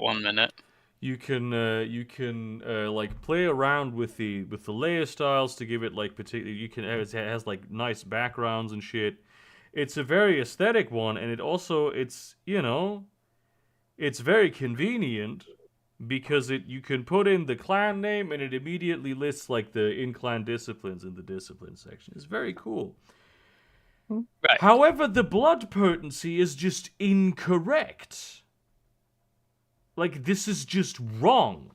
about 1 minute. You can like play around with the layer styles to give it like particular. You can it has like nice backgrounds and shit. It's a very aesthetic one, and it's it's very convenient because you can put in the clan name and it immediately lists like the in-clan disciplines in the discipline section. It's very cool. Right. However, the blood potency is just incorrect. Like, this is just wrong.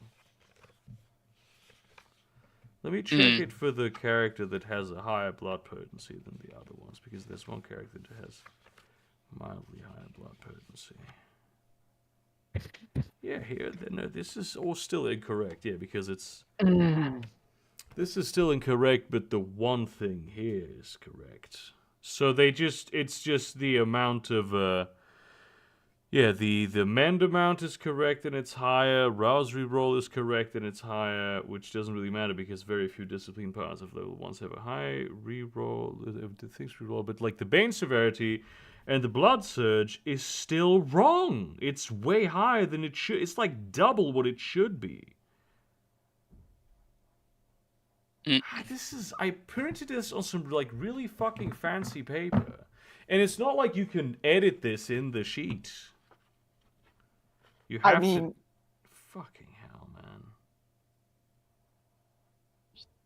Let me check it for the character that has a higher blood potency than the other ones, because there's one character that has mildly higher blood potency. Yeah, here, no, this is all still incorrect. Yeah, because it's... This is still incorrect, but the one thing here is correct. So it's just the amount of, yeah, the mend amount is correct and it's higher, rouse reroll is correct and it's higher, which doesn't really matter because very few discipline parts of level 1s have a high reroll, the things reroll, but like the Bane severity and the Blood Surge is still wrong. It's way higher than it should. It's like double what it should be. I printed this on some like really fucking fancy paper. And it's not like you can edit this in the sheet. You have to... Fucking hell, man.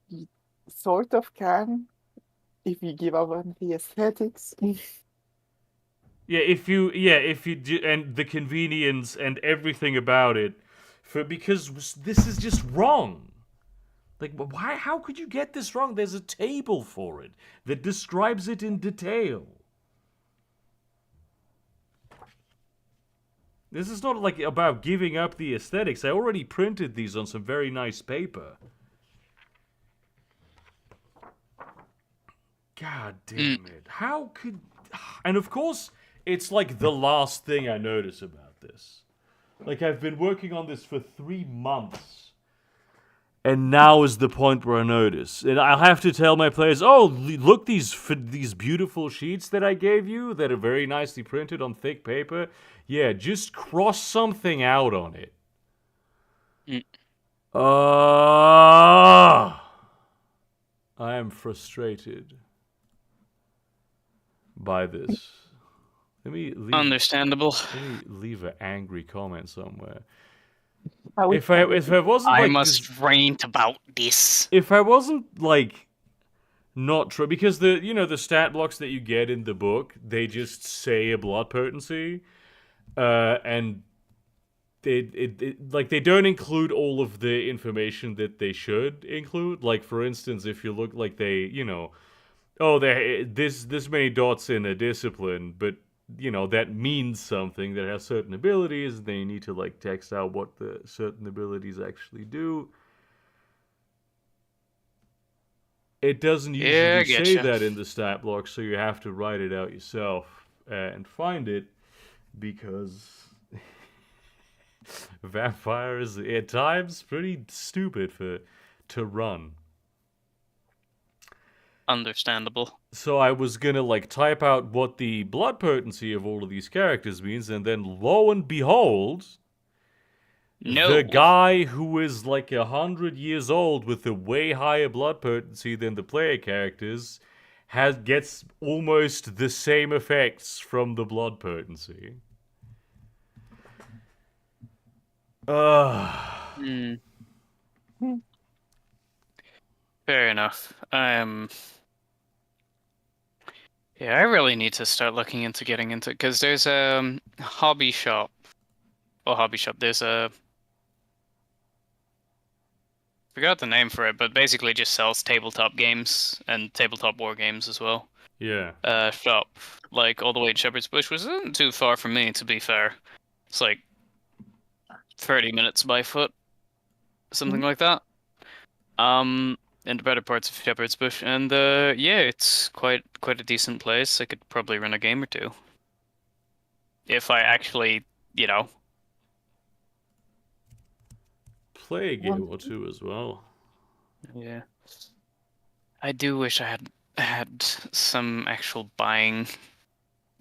You sort of can, if you give up on the aesthetics. If you do, and the convenience and everything about it, because this is just wrong. Like, why? How could you get this wrong? There's a table for it that describes it in detail. This is not like about giving up the aesthetics. I already printed these on some very nice paper. God damn it. How could... And of course, it's like the last thing I notice about this. Like, I've been working on this for 3 months. And now is the point where I notice. And I'll have to tell my players, oh, look, these beautiful sheets that I gave you that are very nicely printed on thick paper. Yeah, just cross something out on it. I am frustrated by this. Understandable. Let me leave an angry comment somewhere. If I wasn't I must rant about this. If I wasn't like not true, because the stat blocks that you get in the book, they just say a blood potency, and they don't include all of the information that they should include. Like, for instance, if you look like this many dots in a discipline, but that means something, that has certain abilities, and then you need to like text out what the certain abilities actually do. It doesn't usually say that in the stat block, so you have to write it out yourself and find it, because Vampire is at times pretty stupid to run. Understandable. So I was gonna like type out what the blood potency of all of these characters means, and then lo and behold, the guy who is like 100 years old with a way higher blood potency than the player characters gets almost the same effects from the blood potency. Fair enough. Yeah, I really need to start looking into getting into, because there's a hobby shop. Well, hobby shop. There's a... forgot the name for it, but basically just sells tabletop games and tabletop war games as well. Yeah. Shop, like all the way in Shepherd's Bush, which isn't too far from me, to be fair. It's like 30 minutes by foot, something like that. In the better parts of Shepherd's Bush, and yeah, it's quite a decent place. I could probably run a game or two if I actually, play a game or two as well. Yeah, I do wish I had some actual buying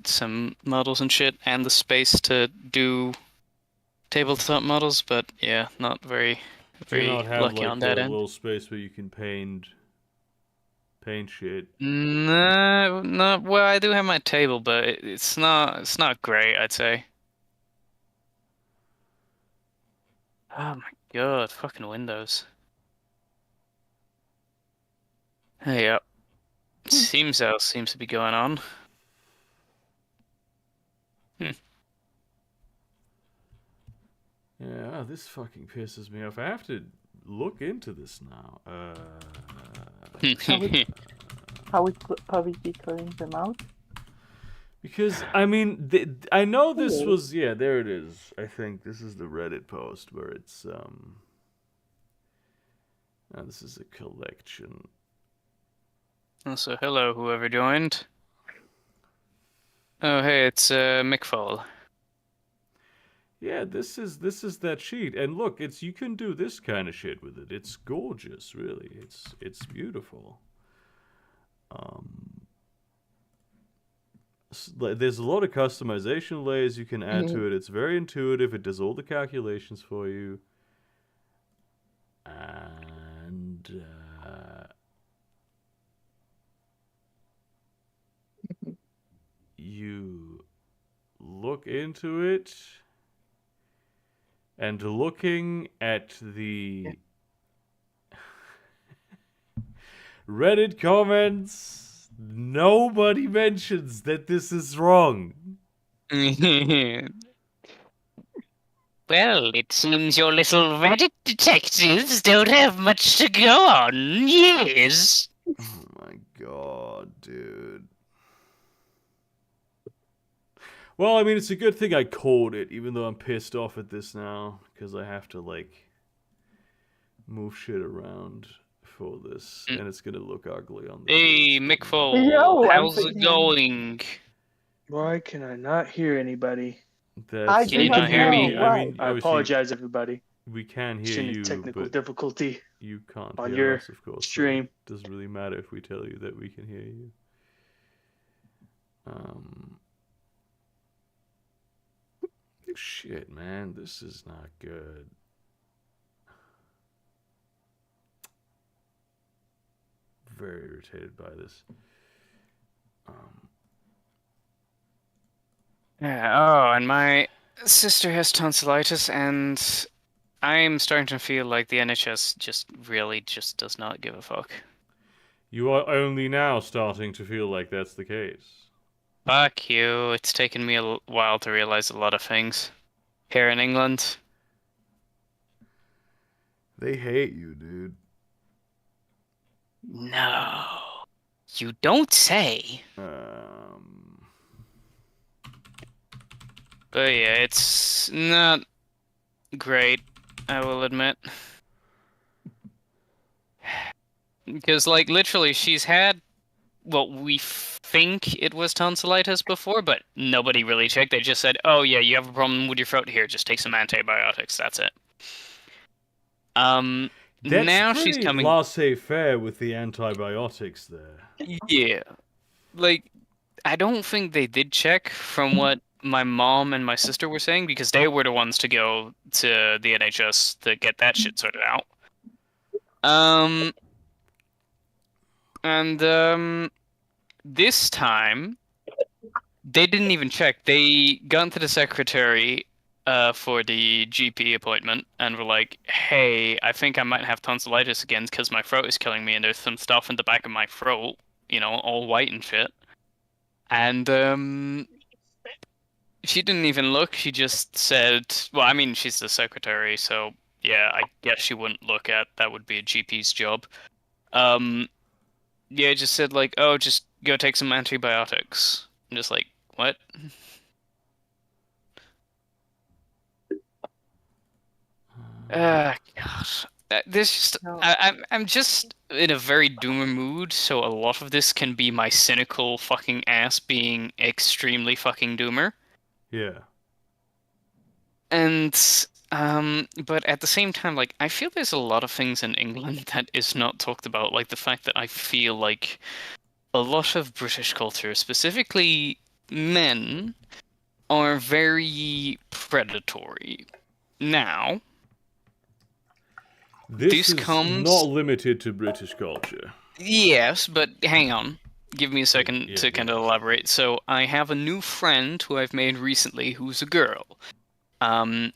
some models and shit, and the space to do tabletop models, but yeah, not very, Do you very not have lucky on like a that end. little space where you can paint shit? No, no. Well, I do have my table, but it's not great, I'd say. Oh my God, fucking Windows. Hey, yep. Seems else seems to be going on. Hmm. Yeah, this fucking pisses me off. I have to look into this now. How is he clearing them out? Because I mean, I know this Hello. was there it is. I think this is the Reddit post where it's this is a collection. Also, hello, whoever joined. Oh, hey, it's Mick Fall. Yeah, this is that sheet, and look, it's you can do this kind of shit with it. It's gorgeous, really. It's beautiful. There's a lot of customization layers you can add to it. It's very intuitive. It does all the calculations for you, and you look into it. And looking at the Reddit comments, nobody mentions that this is wrong. Well, it seems your little Reddit detectives don't have much to go on, yes. Oh my god, dude. Well, I mean, it's a good thing I called it, even though I'm pissed off at this now, because I have to, like, move shit around for this, and it's gonna look ugly on the Hey, page, Mick but Fall, Yo, I'm how's it thinking- going? Why can I not hear anybody? I Can you do not not hear know me? I why. mean, I obviously, apologize, everybody. we can hear Extreme you, technical but difficulty. you can't on hear your us, of course. stream. So it doesn't really matter if we tell you that we can hear you. Shit, man, this is not good. Very irritated by this. Yeah, oh, and my sister has tonsillitis, and I'm starting to feel like the NHS just really just does not give a fuck. You are only now starting to feel like that's the case. Fuck you. It's taken me a while to realize a lot of things. Here in England. They hate you, dude. No. You don't say. But yeah, it's not great, I will admit. Because, like, literally, she's had what we think it was tonsillitis before, but nobody really checked. They just said, oh, yeah, you have a problem with your throat here, just take some antibiotics, that's it. That's now pretty she's coming... laissez-faire with the antibiotics there. Yeah. Like, I don't think they did check from what my mom and my sister were saying, because they were the ones to go to the NHS to get that shit sorted out. This time, they didn't even check. They got to the secretary for the GP appointment and were like, hey, I think I might have tonsillitis again because my throat is killing me and there's some stuff in the back of my throat, all white and shit. And she didn't even look. She just said, well, I mean, she's the secretary, so yeah, I guess she wouldn't look at that would be a GP's job. Yeah, just said like, oh, just go take some antibiotics. I'm just like, what? God. There's just No. I'm just in a very doomer mood, so a lot of this can be my cynical fucking ass being extremely fucking doomer. Yeah. And but at the same time, like, I feel there's a lot of things in England that is not talked about, like the fact that I feel like a lot of British culture, specifically men, are very predatory. Now, This this is comes... not limited to British culture. Yes, but hang on. Give me a second Yeah, to kind of elaborate. So, I have a new friend who I've made recently who's a girl. And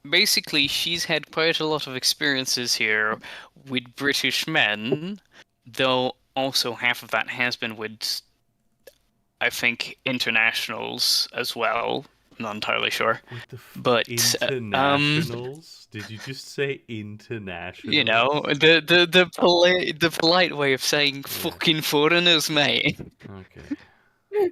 basically, she's had quite a lot of experiences here with British men, though also half of that has been with, I think, internationals as well. I'm not entirely sure. What the But, internationals? Did you just say internationals? you know, the polite way of saying fucking foreigners, mate. Okay.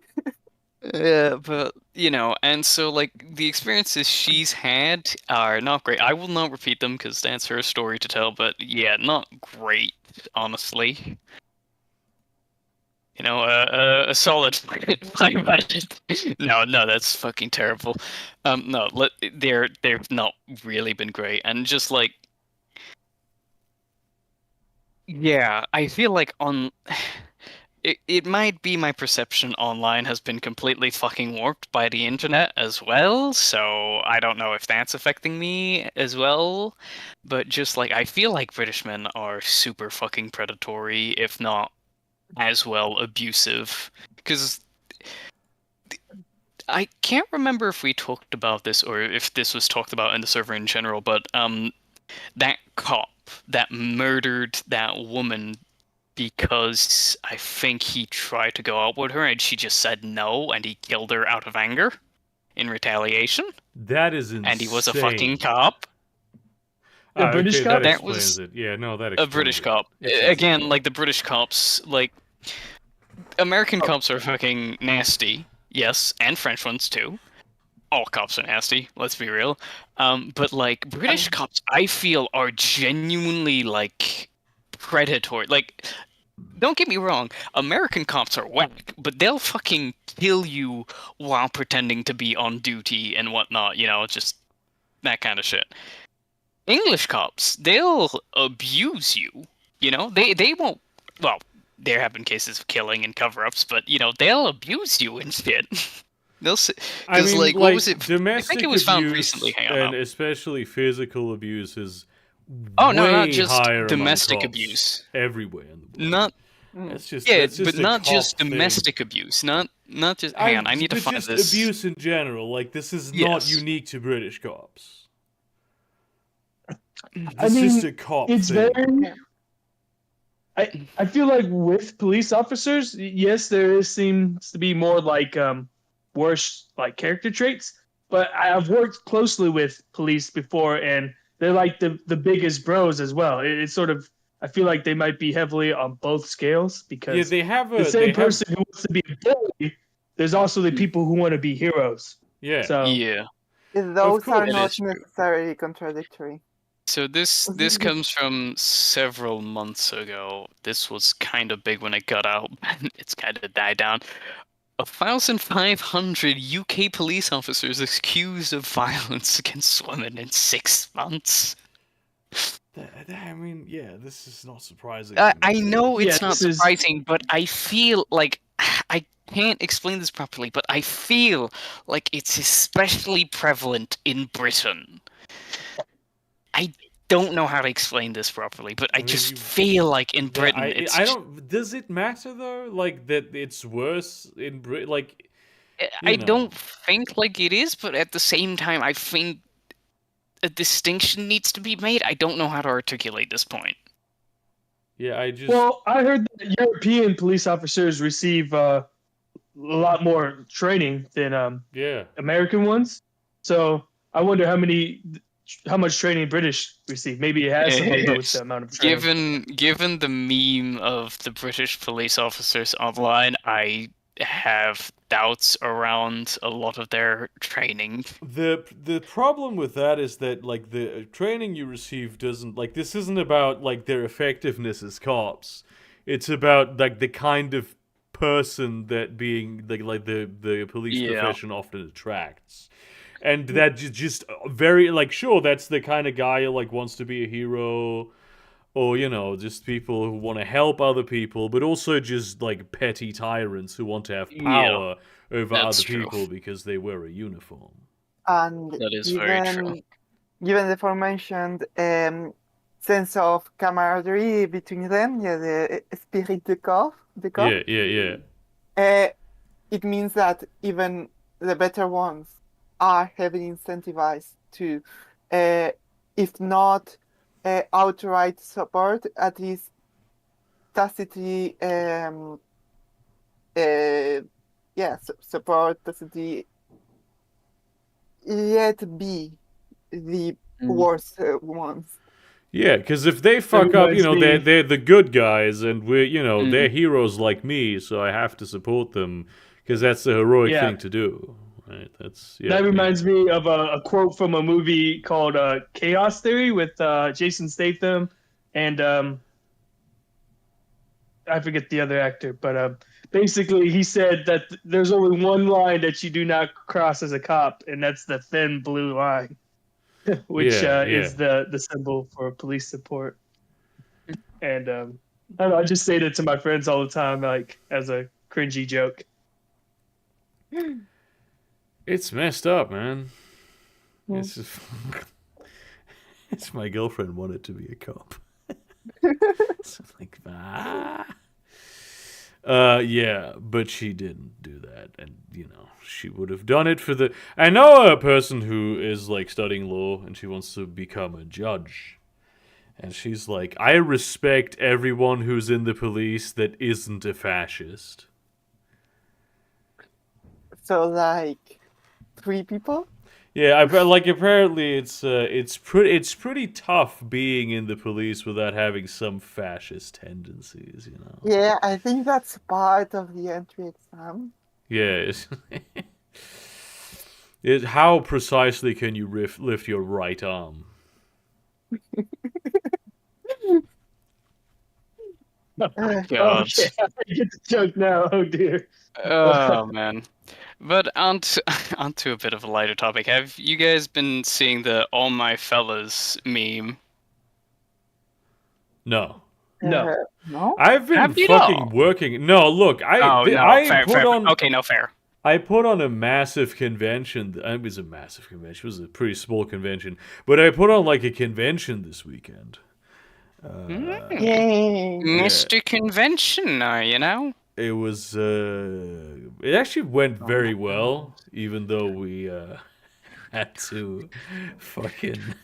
Yeah, but you know, and so like the experiences she's had are not great. I will not repeat them because that's her story to tell. But yeah, not great, honestly. You know, a solid 5 No, no, that's fucking terrible. No, they've not really been great, and just like, yeah, I feel like on. It might be my perception online has been completely fucking warped by the internet as well, so I don't know if that's affecting me as well. But just like, I feel like British men are super fucking predatory, if not as well abusive. Because I can't remember if we talked about this or if this was talked about in the server in general, but that cop that murdered that woman because I think he tried to go out with her and she just said no and he killed her out of anger in retaliation. That is insane. And he was a fucking cop. A British cop? That That explains was it. Yeah, no, that a explains British it. cop. It's Again, insane. like the British cops, like American cops are fucking nasty, yes, and French ones too. All cops are nasty, let's be real. But like British cops, I feel are genuinely like predatory. Like, don't get me wrong, American cops are whack, but they'll fucking kill you while pretending to be on duty and whatnot, you know, just that kind of shit. English cops, they'll abuse you, you know, they won't, well, there have been cases of killing and cover-ups, but, you know, they'll abuse you and shit. They'll say, I because, mean, like, what was it? I domestic think it was found abuse recently, hang on and now. especially physical abuse is Oh, no, not way just higher among domestic cops abuse. everywhere in the world. Not, That's just yeah, that's just but a not cop just thing. domestic abuse, not just, hang on, I need to but find just this. abuse in general. Like, this is Yes. not unique to British cops. I This is mean, a cop it's thing. very. I feel like with police officers, yes, seems to be more like worse like character traits. But I've worked closely with police before, and they're like the biggest bros as well. It's sort of, I feel like they might be heavily on both scales Yeah, because they have a the same they have- person who wants to be a bully, there's also the people who want to be heroes. Yeah. So Yeah. Those are course. It not is true. necessarily contradictory. So this comes from several months ago. This was kind of big when it got out. It's kind of died down. 1,500 UK police officers accused of violence against women in 6 months. I mean, yeah, this is not surprising. I know Yeah, it's not this is- surprising, but I feel like I can't explain this properly, but I feel like it's especially prevalent in Britain. I don't know how to explain this properly, but I mean, just you- feel like in Yeah, Britain it's I don't. Does it matter though? Like that, it's worse in Britain. Like, I know. don't think like it is, but at the same time I think a distinction needs to be made. I don't know how to articulate this point. yeah, I just. Well, I heard that European police officers receive a lot more training than Yeah. American ones. So I wonder how much training British receive. Maybe it has something to do with the amount of training. Given the meme of the British police officers online, I have doubts around a lot of their training. The problem with that is that like the training you receive doesn't like this isn't about like their effectiveness as cops. It's about like the kind of person that being like the police Yeah. profession often attracts. And that just very like sure that's the kind of guy who like wants to be a hero, or you know just people who want to help other people, but also just like petty tyrants who want to have power over that's other true. people because they wear a uniform. And That is very true. given the aforementioned sense of camaraderie between them, yeah, the spirit de corps, Yeah, yeah, yeah. it means that even the better ones are heavily incentivized to, if not outright support, at least tacitly, support tacitly, let be the worst ones. Yeah, because if they That fuck up, reminds they're me. they're the good guys, and we're they're Mm. heroes like me, so I have to support them because that's the heroic Yeah, thing to do, right? That's that yeah. reminds me of a quote from a movie called Chaos Theory with Jason Statham and I forget the other actor, but basically he said that there's only one line that you do not cross as a cop, and that's the thin blue line, which Yeah, yeah. is the symbol for police support. And I don't know, I just say that to my friends all the time, like as a cringy joke. It's messed up, man. Mm. It's just it's my girlfriend wanted to be a cop. So like yeah, but she didn't do that, and she would have done it for the. I know a person who is like studying law, and she wants to become a judge, and she's like, I respect everyone who's in the police that isn't a fascist. So like 3 people? Yeah, like apparently it's pretty tough being in the police without having some fascist tendencies. Yeah, I think that's part of the entry exam. Yeah. How precisely can you lift your right arm? God. Okay, I get the joke now. Oh dear. Oh man. But onto a bit of a lighter topic. Have you guys been seeing the "All My Fellas" meme? No. No. No? I've been Have you fucking not? working. No, look, Oh no, I fair, put fair. on Okay, no, fair. I put on a massive convention. It was a massive convention. It was a pretty small convention, but I put on like a convention this weekend. Yay! Yeah, Mr. Conventioner, you know? it was. It actually went Oh very my well, even though we had to fucking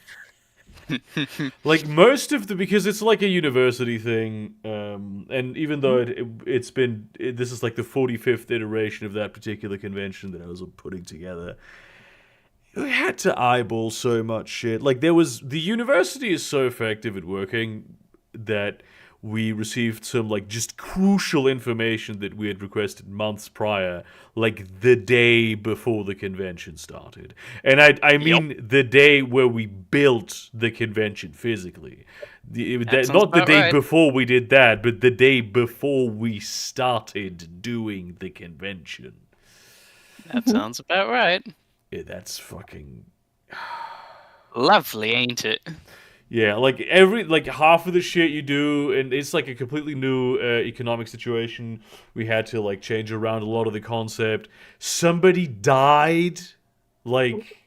like most of the because it's like a university thing, and even though this is like the 45th iteration of that particular convention that I was putting together. We had to eyeball so much shit. Like the university is so effective at working that we received some like just crucial information that we had requested months prior, like the day before the convention started. And I Yep, mean the day where we built the convention physically. that sounds Not the about day right. before we did that, but the day before we started doing the convention. That sounds about right. Yeah, that's fucking Lovely, ain't it? yeah, like half of the shit you do, and it's like a completely new economic situation. We had to like change around a lot of the concept. Somebody died, like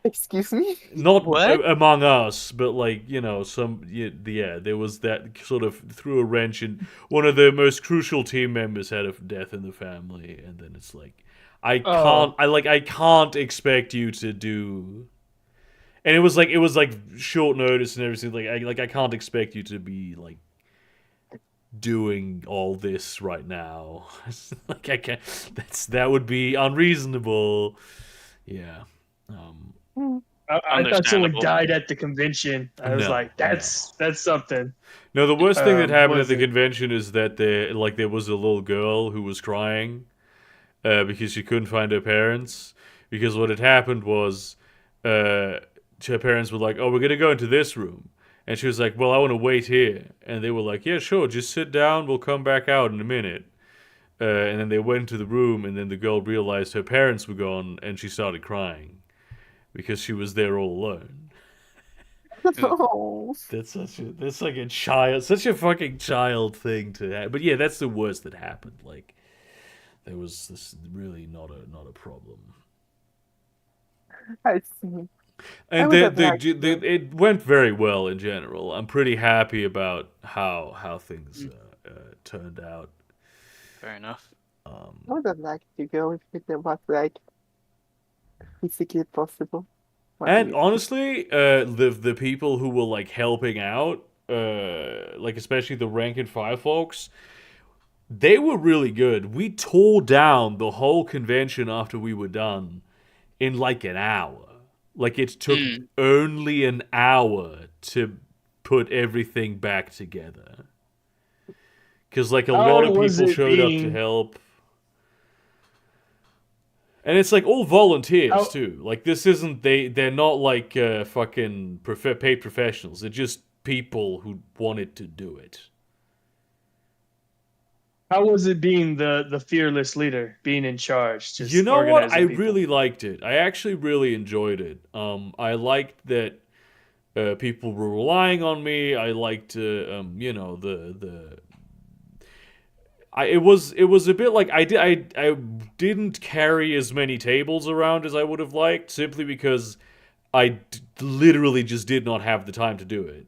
Excuse me? not What? among us, but like some yeah, there was that sort of threw a wrench in one of the most crucial team members had a death in the family, and then it's like Oh, I can't expect you to do. And it was like short notice and everything. I can't expect you to be like doing all this right now. Like I can't. That would be unreasonable. Yeah. Mm. I thought someone Understandable. died at the convention. I was No. like, No. that's something. No. The worst thing that What happened at is the it? convention is that there was a little girl who was crying because she couldn't find her parents. Because what had happened was uh, her parents were like, "Oh, we're gonna go into this room," and she was like, "Well, I want to wait here," and they were like, "Yeah, sure, just sit down. We'll come back out in a minute." And then they went to the room, and then the girl realized her parents were gone, and she started crying because she was there all alone. No. That's like a child, such a fucking child thing to have. But yeah, that's the worst that happened. Like there was this really not a problem. I see. I And would have liked to. it went very well in general. I'm pretty happy about how things turned out. Fair enough. I would have liked to go if it was like physically possible. What do And you think? honestly, the people who were like helping out, like especially the rank and file folks, they were really good. We tore down the whole convention after we were done in like an hour. Like it took Mm. only an hour to put everything back together. Because like a lot How of was people it showed up to being? help. And it's like all volunteers How too. Like this isn't they're not like fucking paid professionals. They're just people who wanted to do it. how was it being the fearless leader, being in charge, You just know what? I organizing people? really liked it. I actually really enjoyed it. I liked that people were relying on me. I liked, you know, the. It was a bit like I didn't carry as many tables around as I would have liked simply because literally just did not have the time to do it.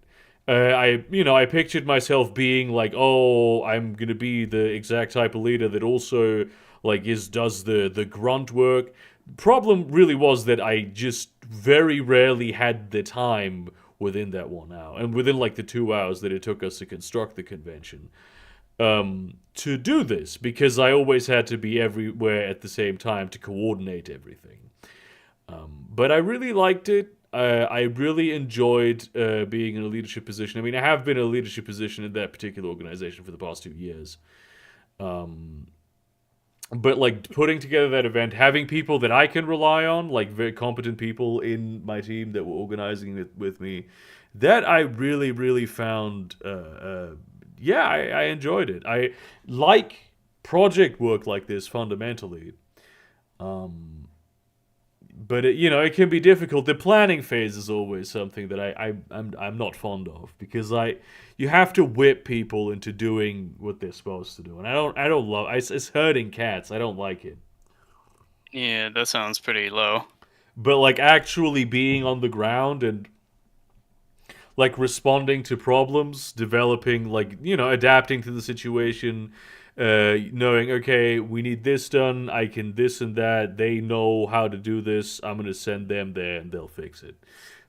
I pictured myself being like, oh, I'm gonna be the exact type of leader that also like is does the grunt work. Problem really was that I just very rarely had the time within that 1 hour and within like the 2 hours that it took us to construct the convention to do this because I always had to be everywhere at the same time to coordinate everything. But I really liked it. I really enjoyed being in a leadership position. I mean, I have been in a leadership position in that particular organization for the past 2 years. But like putting together that event, having people that I can rely on, like very competent people in my team that were organizing it with me, that I really, really found. Yeah, I enjoyed it. I like project work like this fundamentally. But it can be difficult. The planning phase is always something that I'm not fond of because you have to whip people into doing what they're supposed to do, and I don't love it's herding cats. I don't like it. Yeah, that sounds pretty low. But like actually being on the ground and like responding to problems, developing like adapting to the situation, knowing okay, we need this done. I can this and that. They know how to do this. I'm gonna send them there and they'll fix it.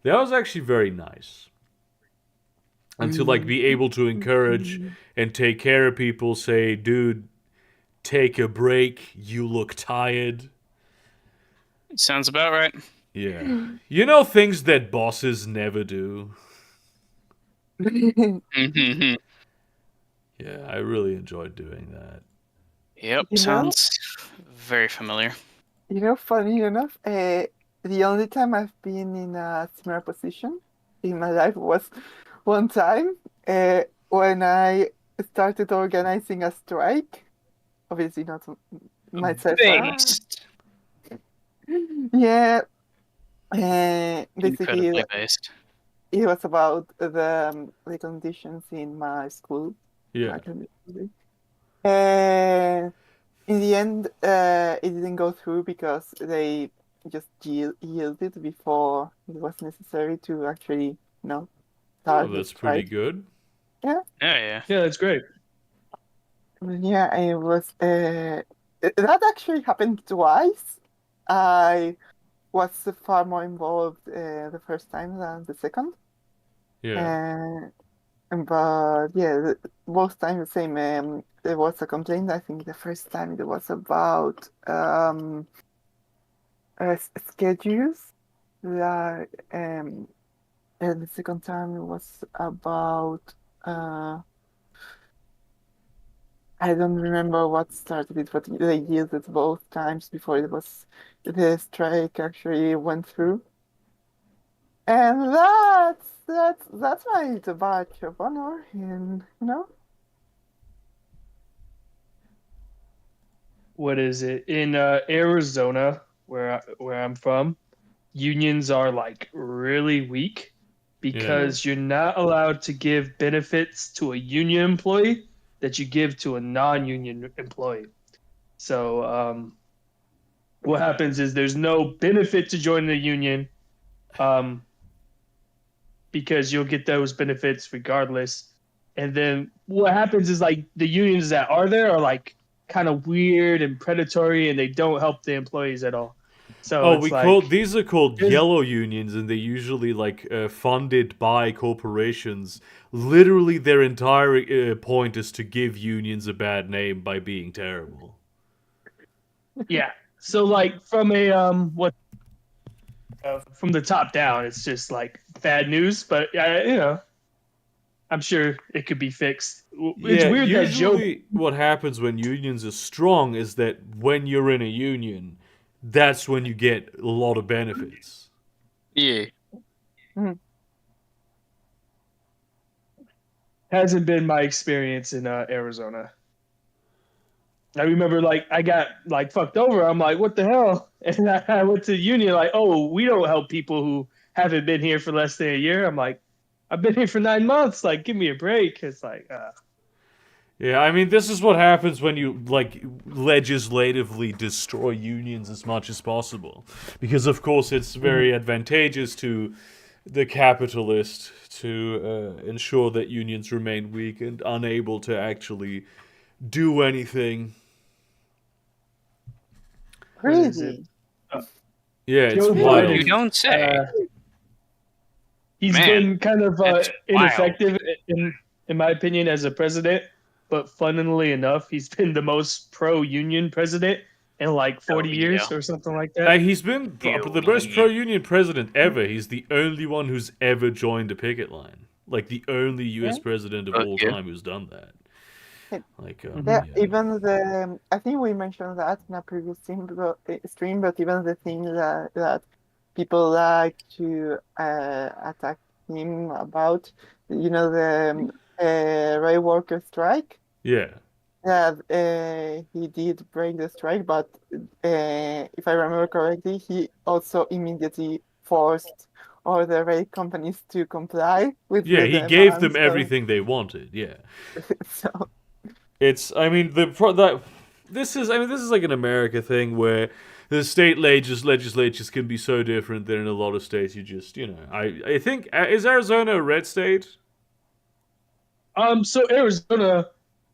That was actually very nice. And to like Mm, be able to encourage mm, and take care of people, say, dude, take a break. You look tired. Sounds about right. Yeah. You know things that bosses never do. Mhm. Yeah, I really enjoyed doing that. Yep, You know, sounds very familiar. funny enough, the only time I've been in a similar position in my life was one time when I started organizing a strike. Obviously, not myself. Based. Yeah, basically, Incredibly based. it was about the conditions in my school, Yeah. my community. And in the end, it didn't go through because they just yielded before it was necessary to actually, Oh, start the that's pretty strike. good. Yeah, yeah. Yeah, that's great. Yeah, it was. That actually happened twice. I was far more involved the first time than the second. Yeah. Uh, but yeah, both times the same. There was a complaint. I think the first time it was about schedules. Like, and the second time it was about I don't remember what started it, but they used it both times before the strike actually went through. And that's my badge of honor, and What is it in Arizona, where I'm from? Unions are like really weak Yeah. because you're not allowed to give benefits to a union employee that you give to a non-union employee. So what happens is there's no benefit to joining the union, because you'll get those benefits regardless. And then what happens is like the unions that are there are like kind of weird and predatory, and they don't help the employees at all. So it's these are called there's- yellow unions, and they're usually like funded by corporations. Literally, their entire point is to give unions a bad name by being terrible. yeah. So like from a from the top down, it's just like bad news. But I'm sure it could be fixed. It's Yeah, weird that Joe. usually what happens when unions are strong is that when you're in a union, that's when you get a lot of benefits. Yeah. Hasn't been my experience in Arizona. I remember like I got like fucked over. I'm like, what the hell? And I went to the union like, oh, we don't help people who haven't been here for less than a year. I'm like, I've been here for 9 months. Like, give me a break. It's like, Yeah, I mean, this is what happens when you, like, legislatively destroy unions as much as possible. Because, of course, it's very advantageous to the capitalist to ensure that unions remain weak and unable to actually do anything. Crazy. Yeah, it's Joe wild. You don't say. He's Man, been kind of that's ineffective in my opinion as a president. But funnily enough, he's been the most pro-union president in like 40 years or something like that. He's been Hell the most yeah. pro-union president ever. He's the only one who's ever joined a picket line. Like, the only U.S. president of all yeah. time who's done that. Like, Yeah, even the I think we mentioned that in a previous stream, but even the thing that people like to attack him about, the rail worker strike. Yeah. Yeah, he did break the strike, but if I remember correctly, he also immediately forced all the rail companies to comply with Yeah, the he gave them demands. everything they wanted. Yeah. So It's, I mean, this is like an America thing where the state legislatures can be so different that in a lot of states you just, I think, is Arizona a red state? So Arizona,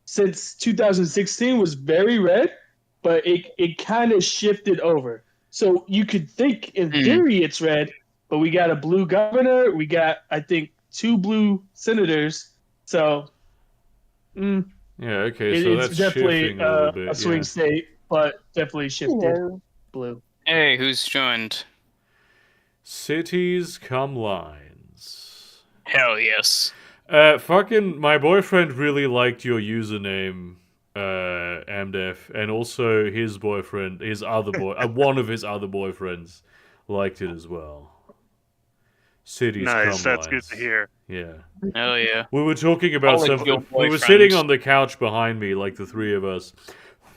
since 2016, was very red, but it kind of shifted over. So you could think, in theory, it's red, but we got a blue governor. We got, I think, 2 blue senators. So, Yeah, okay, so it's that's definitely shifting a little bit. a swing state, but definitely shifted yeah. blue. Hey, who's joined? Cities come lines. Hell yes. Fucking, my boyfriend really liked your username, Amdef, and also his boyfriend, one of his other boyfriends liked it as well. Cities come Nice, that's good lines. to hear. Yeah. Hell yeah. We were talking about Polykill we were boyfriend. sitting on the couch behind me, like the three of us,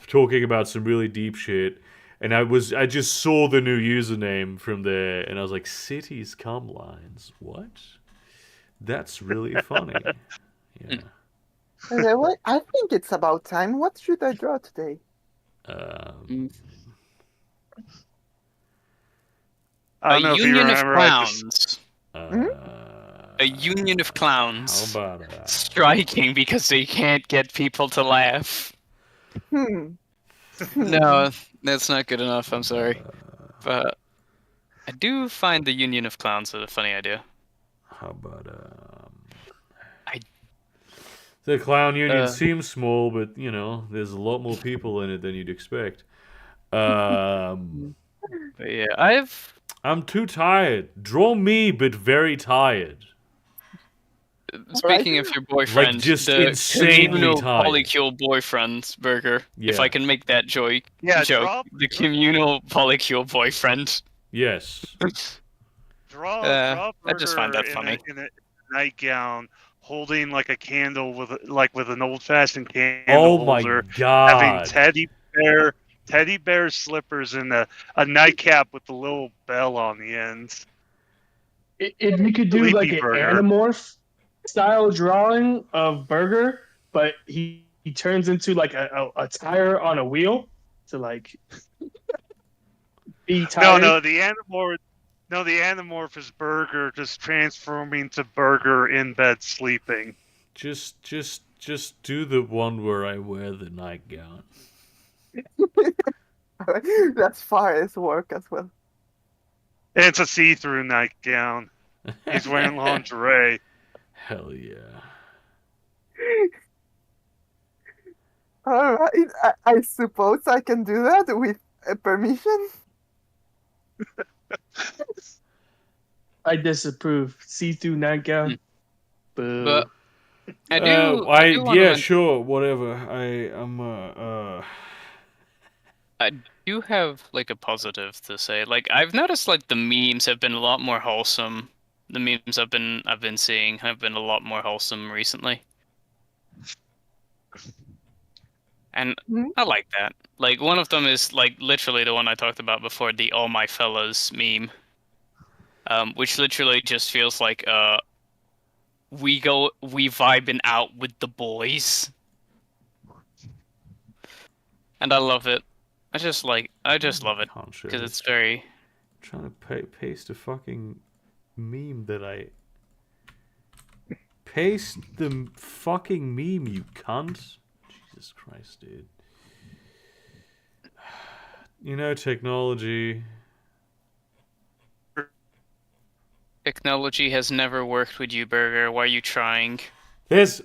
talking about some really deep shit, and I just saw the new username from there, and I was like, Cities come lines. What? That's really funny. Yeah. Okay, well, I think it's about time. What should I draw today? I don't know A if you union of remember. clowns. A A union of clowns. How about Striking because they can't get people to laugh. No, that's not good enough. I'm sorry. But I do find the union of clowns a funny idea. How about the clown union seems small, but there's a lot more people in it than you'd expect. But yeah, I'm too tired. Draw me, but very tired. Speaking of your boyfriend, Like, just the insanely communal tired. polycule boyfriend burger. If Yeah. I can make that joke, Draw, the communal polycule boyfriend. Yes. draw I Burger just find that in funny. in a nightgown, holding like a candle with an old-fashioned candle Oh my holder, god. having teddy bear slippers and a nightcap with the little bell on the ends. If you could do Sleepy like an Burger. Animorph style drawing of Burger, but he turns into like a tire on a wheel to like be No, tired. no, the Animorph is Burger just transforming to Burger in bed sleeping. Just do the one where I wear the nightgown. That's far as work as well. It's a see-through nightgown. He's wearing lingerie. Hell yeah. All right, I suppose I can do that with permission. I disapprove. See-through nightgown. Boo. But I do wanna yeah, men- sure, whatever. I do have like a positive to say. Like I've noticed like the memes have been a lot more wholesome. The memes I've been seeing have been a lot more wholesome recently. And Hmm? I like that. Like one of them is like literally the one I talked about before, the "All My Fellas" meme. Which literally just feels like we vibing out with the boys. And I love it. I just love it Can't show because this. it's very trying to paste a fucking meme that I paste the fucking meme, you cunt. Jesus Christ, dude. You know, technology. technology has never worked with you, Burger. Why are you trying? This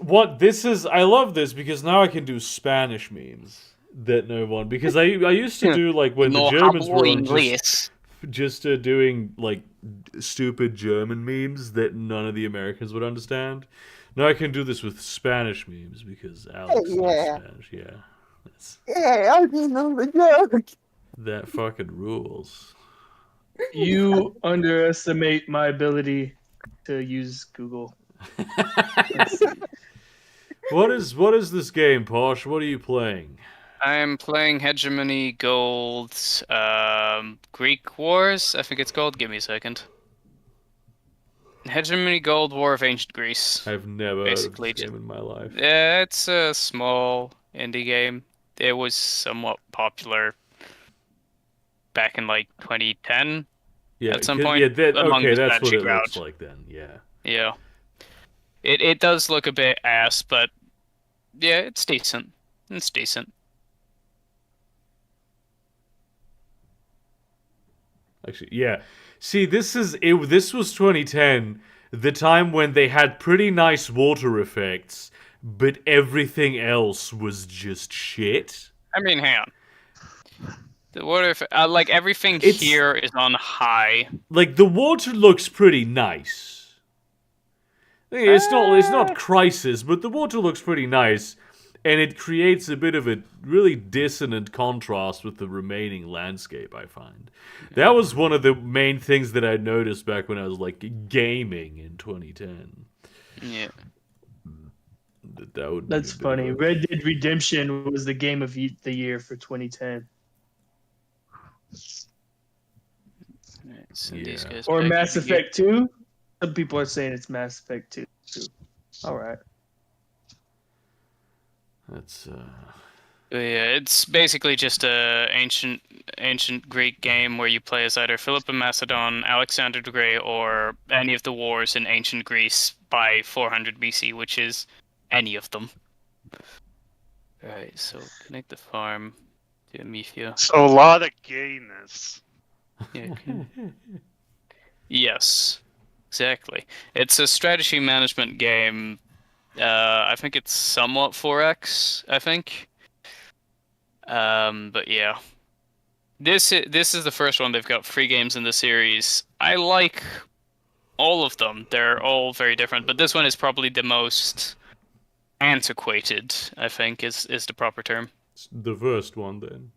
is. I love this because now I can do Spanish memes that no one, because I used to do like when the No Germans hablo were on inglés. just doing like stupid German memes that none of the Americans would understand. Now I can do this with Spanish memes because Alex knows Yeah. Spanish. Yeah, Yeah, I didn't know the joke. that fucking rules. You underestimate my ability to use Google. Let's see. What is this game, Posh? What are you playing? I'm playing Hegemony Gold, Greek Wars, I think it's called. Give me a second. Hegemony Gold, War of Ancient Greece. I've never Basically heard of this game in my life. Yeah, it's a small indie game. It was somewhat popular back in like 2010. Yeah, at some 'cause- point Yeah, that, among okay, the that's what strategy it looks crowd. like then. Yeah. Yeah. It does look a bit ass, but yeah, it's decent. It's decent. Actually, yeah. See, this was 2010, the time when they had pretty nice water effects, but everything else was just shit. I mean, hang on. What if like everything It's- here is on high? Like the water looks pretty nice. It's not Crisis, but the water looks pretty nice, and it creates a bit of a really dissonant contrast with the remaining landscape, I find. That was one of the main things that I noticed back when I was like gaming in 2010. Yeah. That would be That's a bit funny. of a- Red Dead Redemption was the game of the year for 2010. Send these Yeah. guys Or back Mass to the game. Effect 2. Some people are saying it's Mass Effect 2. All right. That's Yeah, it's basically just a ancient Greek game where you play as either Philip of Macedon, Alexander the Great, or any of the wars in ancient Greece by 400 BC, which is any of them. Alright, so connect the farm to Amethia. So a lot of gayness. Yeah, yes, exactly. It's a strategy management game. I think it's somewhat 4X, I think. But yeah. This is the first one. They've got 3 games in the series. I like all of them. They're all very different, but this one is probably the most antiquated, I think is the proper term. it's the first one then.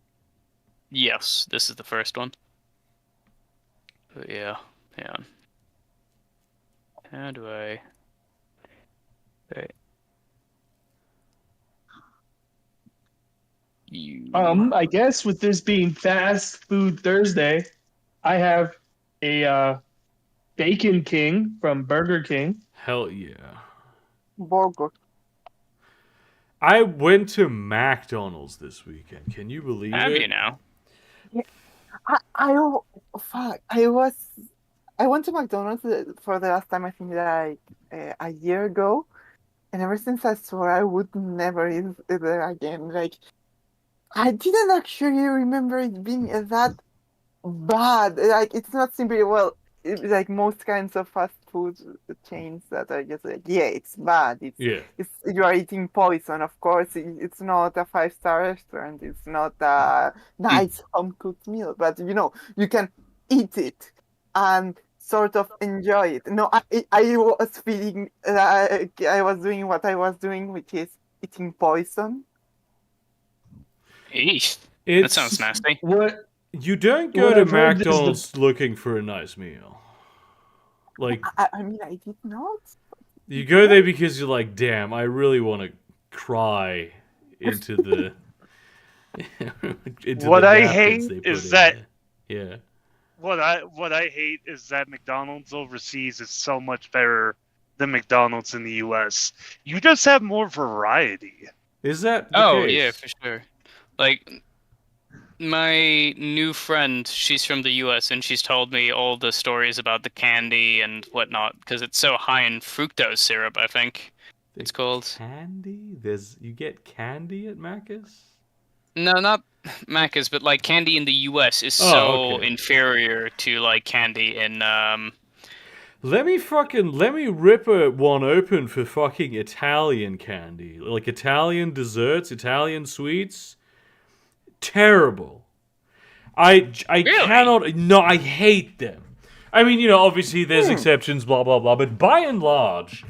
Yes, this is the first one. But yeah, yeah. How do I? Right. You. I guess with this being Fast Food Thursday, I have a Bacon King from Burger King. Hell yeah. Burger. I went to McDonald's this weekend. Can you believe Have it? you now? I fuck. I went to McDonald's for the last time. I think like a year ago, and ever since I swore I would never eat there again. Like I didn't actually remember it being that bad. Like it's not simply like most kinds of fast food chains that are just like, yeah, it's bad. Yeah. It's you are eating poison. Of course, it's not a 5-star restaurant. It's not a nice home cooked meal. But you can eat it and sort of enjoy it. No, I was feeling like I was doing what I was doing, which is eating poison. Eesh. That It's sounds nasty. What you don't go What to I've heard is the- McDonald's looking for a nice meal. Like I mean, I did not. you go there because you're like, damn, I really want to cry into the into What the I napkins hate they put is in that- there. Yeah. What I hate is that McDonald's overseas is so much better than McDonald's in the U.S. You just have more variety. Is that the Oh, case? yeah, for sure. Like, my new friend, she's from the US, and she's told me all the stories about the candy and whatnot, because it's so high in fructose syrup, I think it's called. Candy? You get candy at Macca's? No, not Macca's, but like candy in the US is Oh, so okay. inferior to like candy in Let me rip one open for fucking Italian candy. Like Italian desserts, Italian sweets. Terrible. I Really? cannot. No, I hate them. I mean, obviously there's exceptions, blah blah blah, but by and large,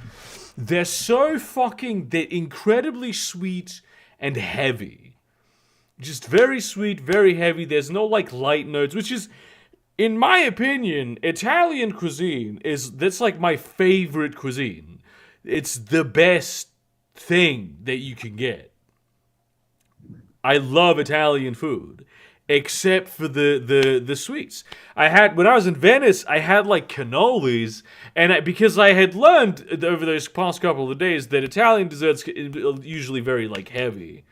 they're they're incredibly sweet and heavy. Just very sweet, very heavy. There's no like light notes, which is, in my opinion, Italian cuisine that's like my favorite cuisine. It's the best thing that you can get. I love Italian food, except for the sweets. When I was in Venice, I had like cannolis, and because I had learned over those past couple of days that Italian desserts are usually very like heavy.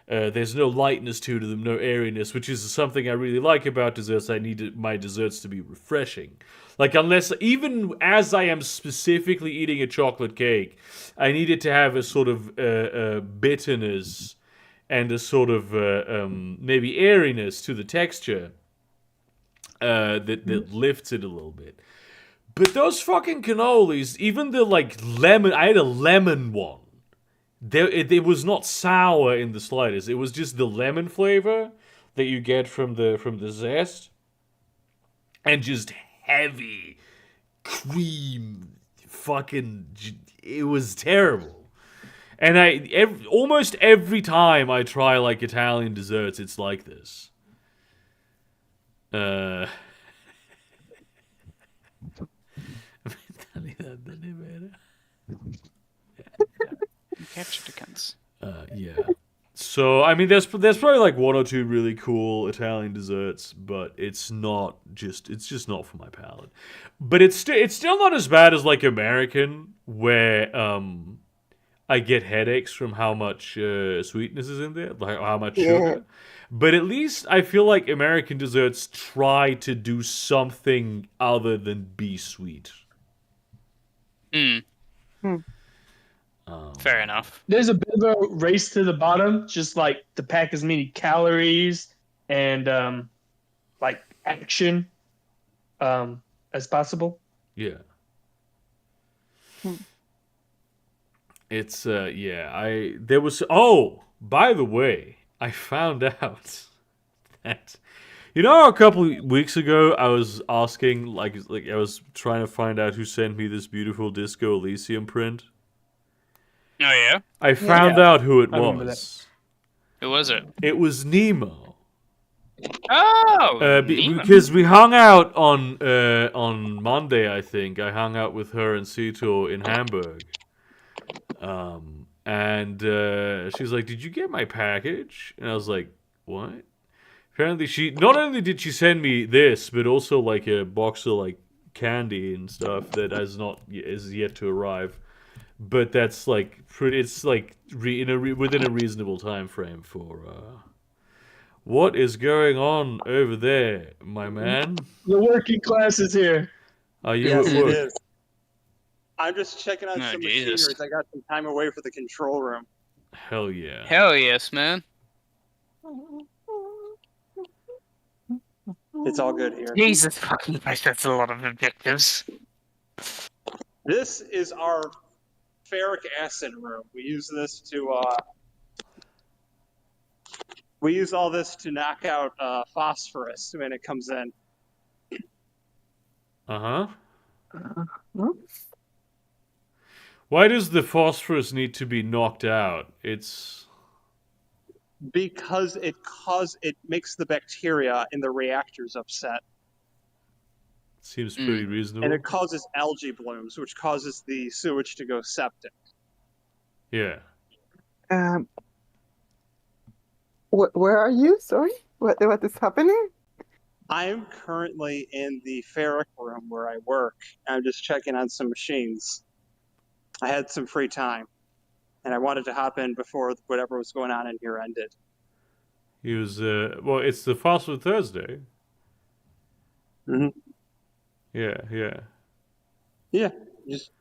There's no lightness to them, no airiness, which is something I really like about desserts. I need my desserts to be refreshing. Like, even as I am specifically eating a chocolate cake, I need it to have a sort of bitterness and a sort of maybe airiness to the texture that lifts it a little bit. But those fucking cannolis, even the like lemon, I had a lemon one. It was not sour in the slightest. It was just the lemon flavor that you get from the zest, and just heavy cream. It was terrible. And almost every time I try like Italian desserts, it's like this. Yeah. So I mean, there's probably like one or two really cool Italian desserts, but it's just not for my palate. But it's still not as bad as like American, where I get headaches from how much sweetness is in there, like how much sugar. But at least I feel like American desserts try to do something other than be sweet. Fair enough. There's a bit of a race to the bottom, just like to pack as many calories and like action as possible. Yeah. It's by the way, I found out that a couple weeks ago I was asking like I was trying to find out who sent me this beautiful Disco Elysium print. Oh yeah? I found out who it I remember was. Who was it? It was Nemo. Oh, Nemo. Because we hung out on Monday, I think. I hung out with her and Sito in Hamburg. And she's like, "Did you get my package?" And I was like, "What?" Apparently, not only did she send me this, but also like a box of like candy and stuff that is yet to arrive. But that's like pretty. It's like within a reasonable time frame for What is going on over there, my man? The working class is here. Are you Yes, at it work? is. I'm just checking on Oh, some Jesus. machineries. I got some time away for the control room. Hell yeah. Hell yes, man. It's all good here. Jesus fucking Christ, that's a lot of objectives. This is our ferric acid room. We use this to we use all this to knock out phosphorus when it comes in. Uh-huh. Hmm? Why does the phosphorus need to be knocked out? It's... Because it makes the bacteria in the reactors upset. Seems pretty And reasonable. it causes algae blooms, which causes the sewage to go septic. Yeah. Where are you? Sorry, what is happening? I am currently in the ferric room where I work. I'm just checking on some machines. I had some free time, and I wanted to hop in before whatever was going on in here ended. He was, well, it's the Fast Food Thursday. Mhm. Yeah, yeah. Yeah, just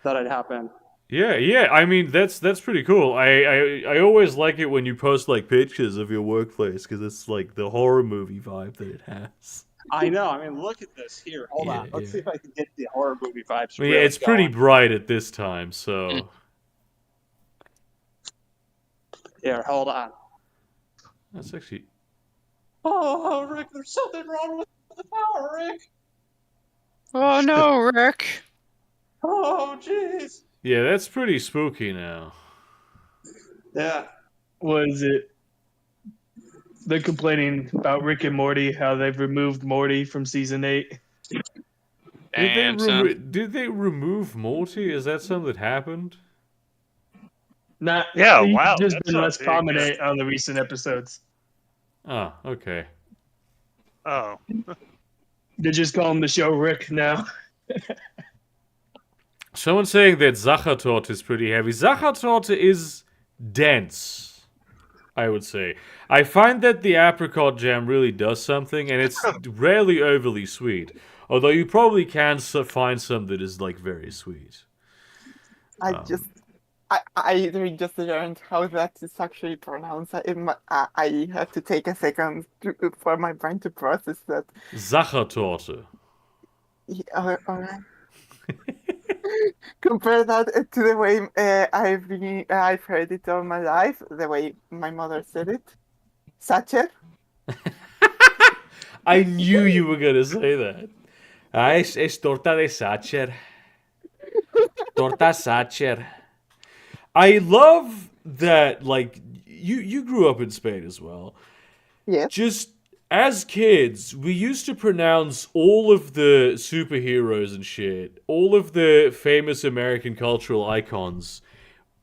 thought I'd hop in. Yeah. I mean, that's pretty cool. I always like it when you post like pictures of your workplace because it's like the horror movie vibe that it has. I know. I mean, look at this here. Hold Yeah, on. Let's yeah. see if I can get the horror movie vibes. I mean, really it's pretty going. bright at this time, so Here, hold on. that's actually... Oh, Rick, there's something wrong with the power, Rick. Oh no, Rick. Oh, jeez. Yeah, that's pretty spooky now. Yeah. Was it? They're complaining about Rick and Morty, how they've removed Morty from season 8. Damn, son. Did they remove Morty? Is that something that happened? Not, Yeah, he's wow, just that's been not less big, prominent on the recent episodes. Ah, okay. Oh. They just call him the show Rick now. Someone's saying that Sachertorte is pretty heavy. Sachertorte is dense, I would say. I find that the apricot jam really does something, and it's rarely overly sweet. Although you probably can find some that is like very sweet. I really just learned how that is actually pronounced. I have to take a second for my brain to process that. Sachertorte. Yeah, alright. Compare that to the way I've heard it all my life, the way my mother said it. Sacher. I knew you were gonna say that. Es torta de Sacher. Torta Sacher. I love that, like, you grew up in Spain as well. Yes. Just as kids, we used to pronounce all of the superheroes and shit, all of the famous American cultural icons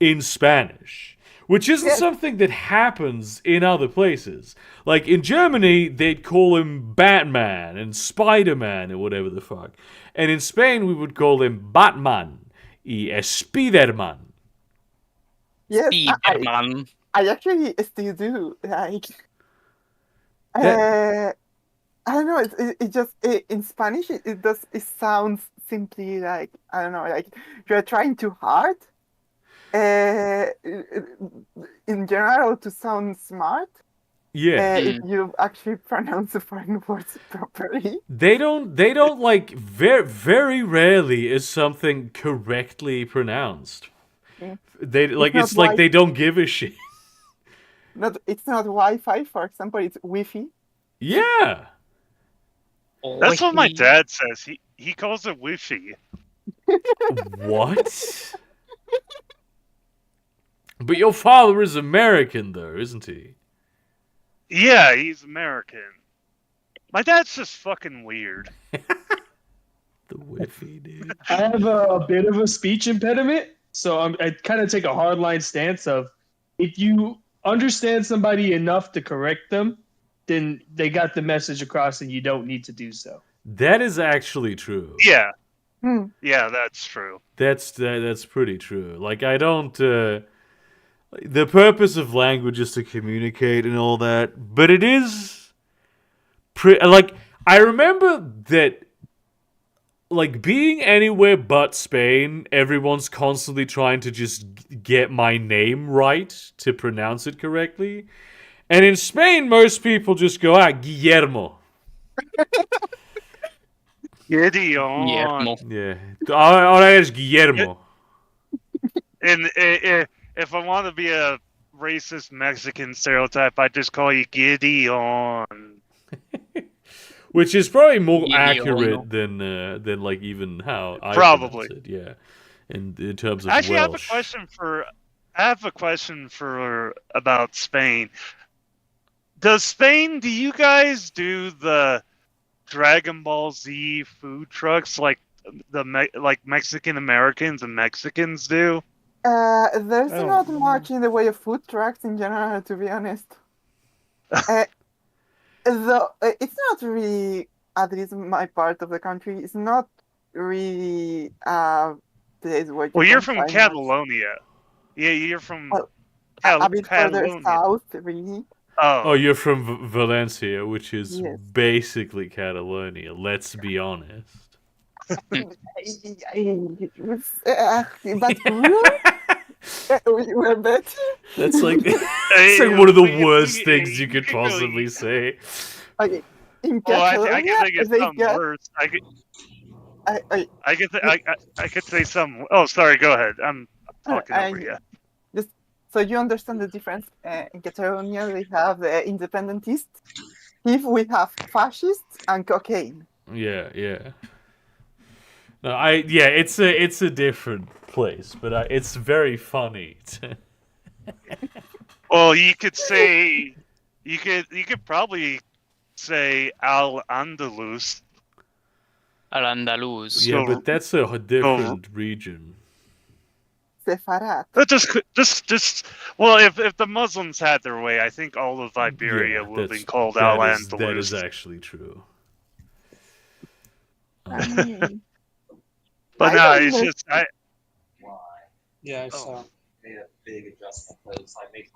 in Spanish, which isn't Yes. something that happens in other places. Like in Germany, they'd call him Batman and Spider-Man or whatever the fuck. And in Spain, we would call him Batman y Spiderman. Yes. Spiderman. I actually still do. Like, That- I don't know. It just in Spanish it sounds simply like, I don't know, like you're trying too hard. In general, to sound smart. Yeah. If you actually pronounce the foreign words properly. They don't like very rarely is something correctly pronounced. Yeah. They like not it's like like- they don't give a shit. It's not Wi-Fi, for example. It's Wi-Fi. Yeah. That's what my dad says. He calls it Wi-Fi. What? But your father is American though, isn't he? Yeah, he's American. My dad's just fucking weird. The Wi-Fi, dude. I have a bit of a speech impediment, so I kind of take a hardline stance of if you understand somebody enough to correct them, then they got the message across and you don't need to do so. That is actually true. Yeah. Hmm. Yeah, that's true. That's pretty true. Like I don't the purpose of language is to communicate and all that, but it is like I remember that like being anywhere but Spain, everyone's constantly trying to just get my name right to pronounce it correctly. And in Spain, most people just go, Guillermo. Gideon. Guillermo. Yeah. Ahora es Guillermo. And if I want to be a racist Mexican stereotype, I just call you Gideon. Which is probably more Guillermo. accurate than like even how I Probably. pronounce it. Yeah. In terms of Actually, Welsh. I have a question for about Spain. Do you guys do the Dragon Ball Z food trucks like like Mexican Americans and Mexicans do? There's Oh. not much in the way of food trucks in general, to be honest. Though it's not really, at least my part of the country, it's not really place where you Well, you're can from find much. Catalonia. Yeah, you're from Well, a bit further Catalonia. south, really. Oh, you're from Valencia, which is Yes. basically Catalonia, let's be honest. But really, we're better. That's like Hey, it's like one of the if we- worst things if you we could could go- possibly say. Okay, in Well, I Catalonia, can think of they something got. worse. I I could say something. Oh, sorry. Go ahead. I'm talking I- over you. just so you understand the difference. In Catalonia, we have the independentists. If we have fascists and cocaine. Yeah, yeah. No, it's a different place, but it's very funny. Well, you could say, you could probably say Al Andalus. Al-Andalus. Yeah, So- but that's a different region. Sefarad. But just well, if the Muslims had their way, I think all of Iberia Yeah, would have been that's- called Al that is Andalus. actually true. I mean, But I no, don't it's know. just Yeah, I Oh. saw. Made a big adjustment because I make.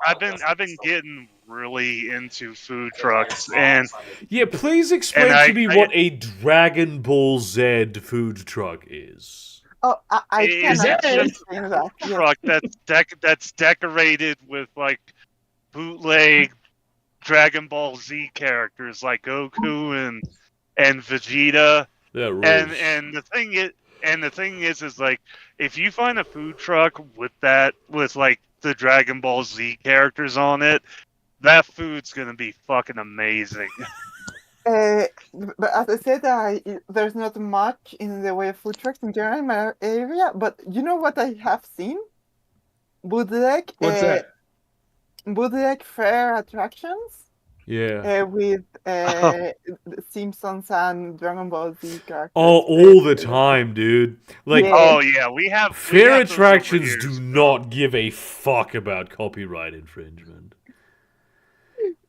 I've been getting really into food trucks, and Yeah, please explain And to me what a Dragon Ball Z food truck is. Oh, I Is cannot it? explain that. Yes. truck that's decorated with like bootleg Dragon Ball Z characters like Goku and Vegeta. That rules. And the thing is like if you find a food truck with like the Dragon Ball Z characters on it, that food's gonna be fucking amazing. But as I said, there's not much in the way of food trucks in general in my area. But you know what I have seen? Bootleg. What's that? Bootleg fair attractions. Yeah. With Simpsons and Dragon Ball Z characters. Oh, all the time, dude. Like, Yeah. Oh yeah, we have fair those over attractions here, do so- not give a fuck about copyright infringement.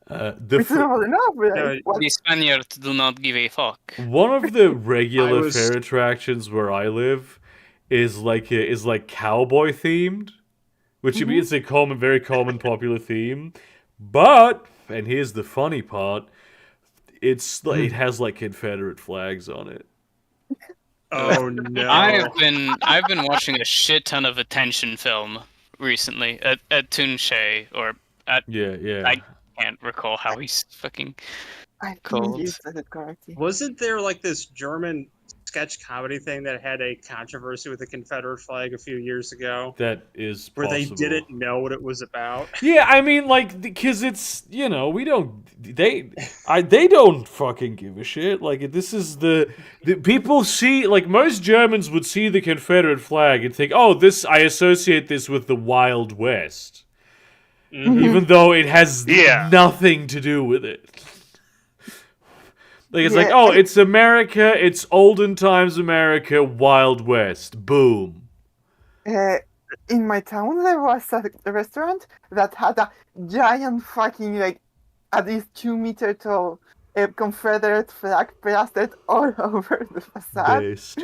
The It's not enough, right? Well, The Spaniards do not give a fuck. one of the regular I was- fair attractions where I live is like cowboy themed, which is a very common popular theme. But and here's the funny part, it's like it has like Confederate flags on it. Oh no! I've been watching a shit ton of attention film recently at Toonshay, or Yeah. I can't recall how he's fucking I think Cold. you said it correctly. Wasn't there like this German sketch comedy thing that had a controversy with the Confederate flag a few years ago, That is where possible. they didn't know what it was about? Yeah, I mean, like, because it's, we don't, they don't fucking give a shit. Like, this is the people see, like, most Germans would see the Confederate flag and think, oh, I associate this with the Wild West. Even though it has Yeah. nothing to do with it. Like, it's like, Yeah, oh, it's America, it's olden times America, Wild West. Boom. In my town, there was a restaurant that had a giant fucking, like, at least 2 meter tall Confederate flag plastered all over the facade. Based.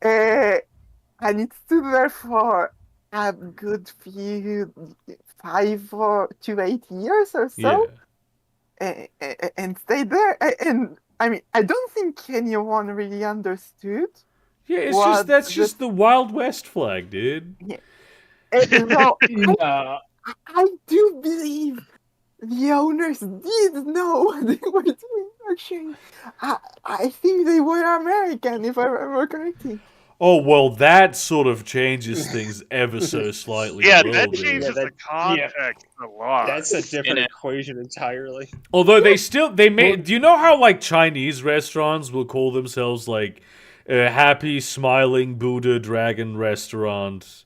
And it stood there for a good few 5 to 8 years or Yeah. so, and stayed there. And I mean, I don't think anyone really understood Yeah, it's what just that's just the Wild West flag, dude. so Nah, I do believe the owners did know what they were doing. Actually, I think they were American, if I remember correctly. Oh well, that sort of changes things ever so slightly Yeah, a little that bit. changes the context a lot. That's a different it. equation entirely. Although they may. Do you know how like Chinese restaurants will call themselves like happy smiling Buddha dragon restaurant?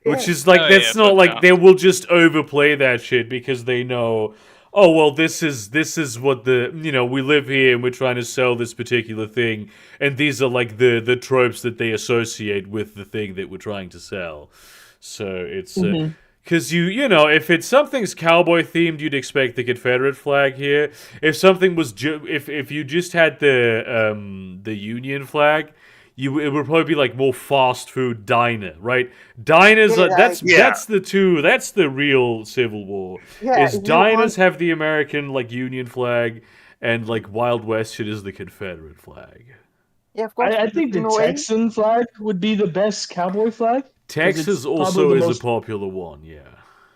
Which Yeah. is like Oh, that's yeah, not but like no. they will just overplay that shit because they know, oh well, this is what the we live here and we're trying to sell this particular thing, and these are like the tropes that they associate with the thing that we're trying to sell. So it's because if it's something's cowboy themed, you'd expect the Confederate flag here. If something was if you just had the Union flag, it would probably be like more fast food diner, right? Diners Yeah, that's yeah. that's the real Civil War. Yeah, Is you diners want- have the American like Union flag, and like Wild West shit is the Confederate flag. Yeah, of course. I think the in a way, Texan flag would be the best cowboy flag. 'cause Texas it's also probably the is a most popular one, yeah.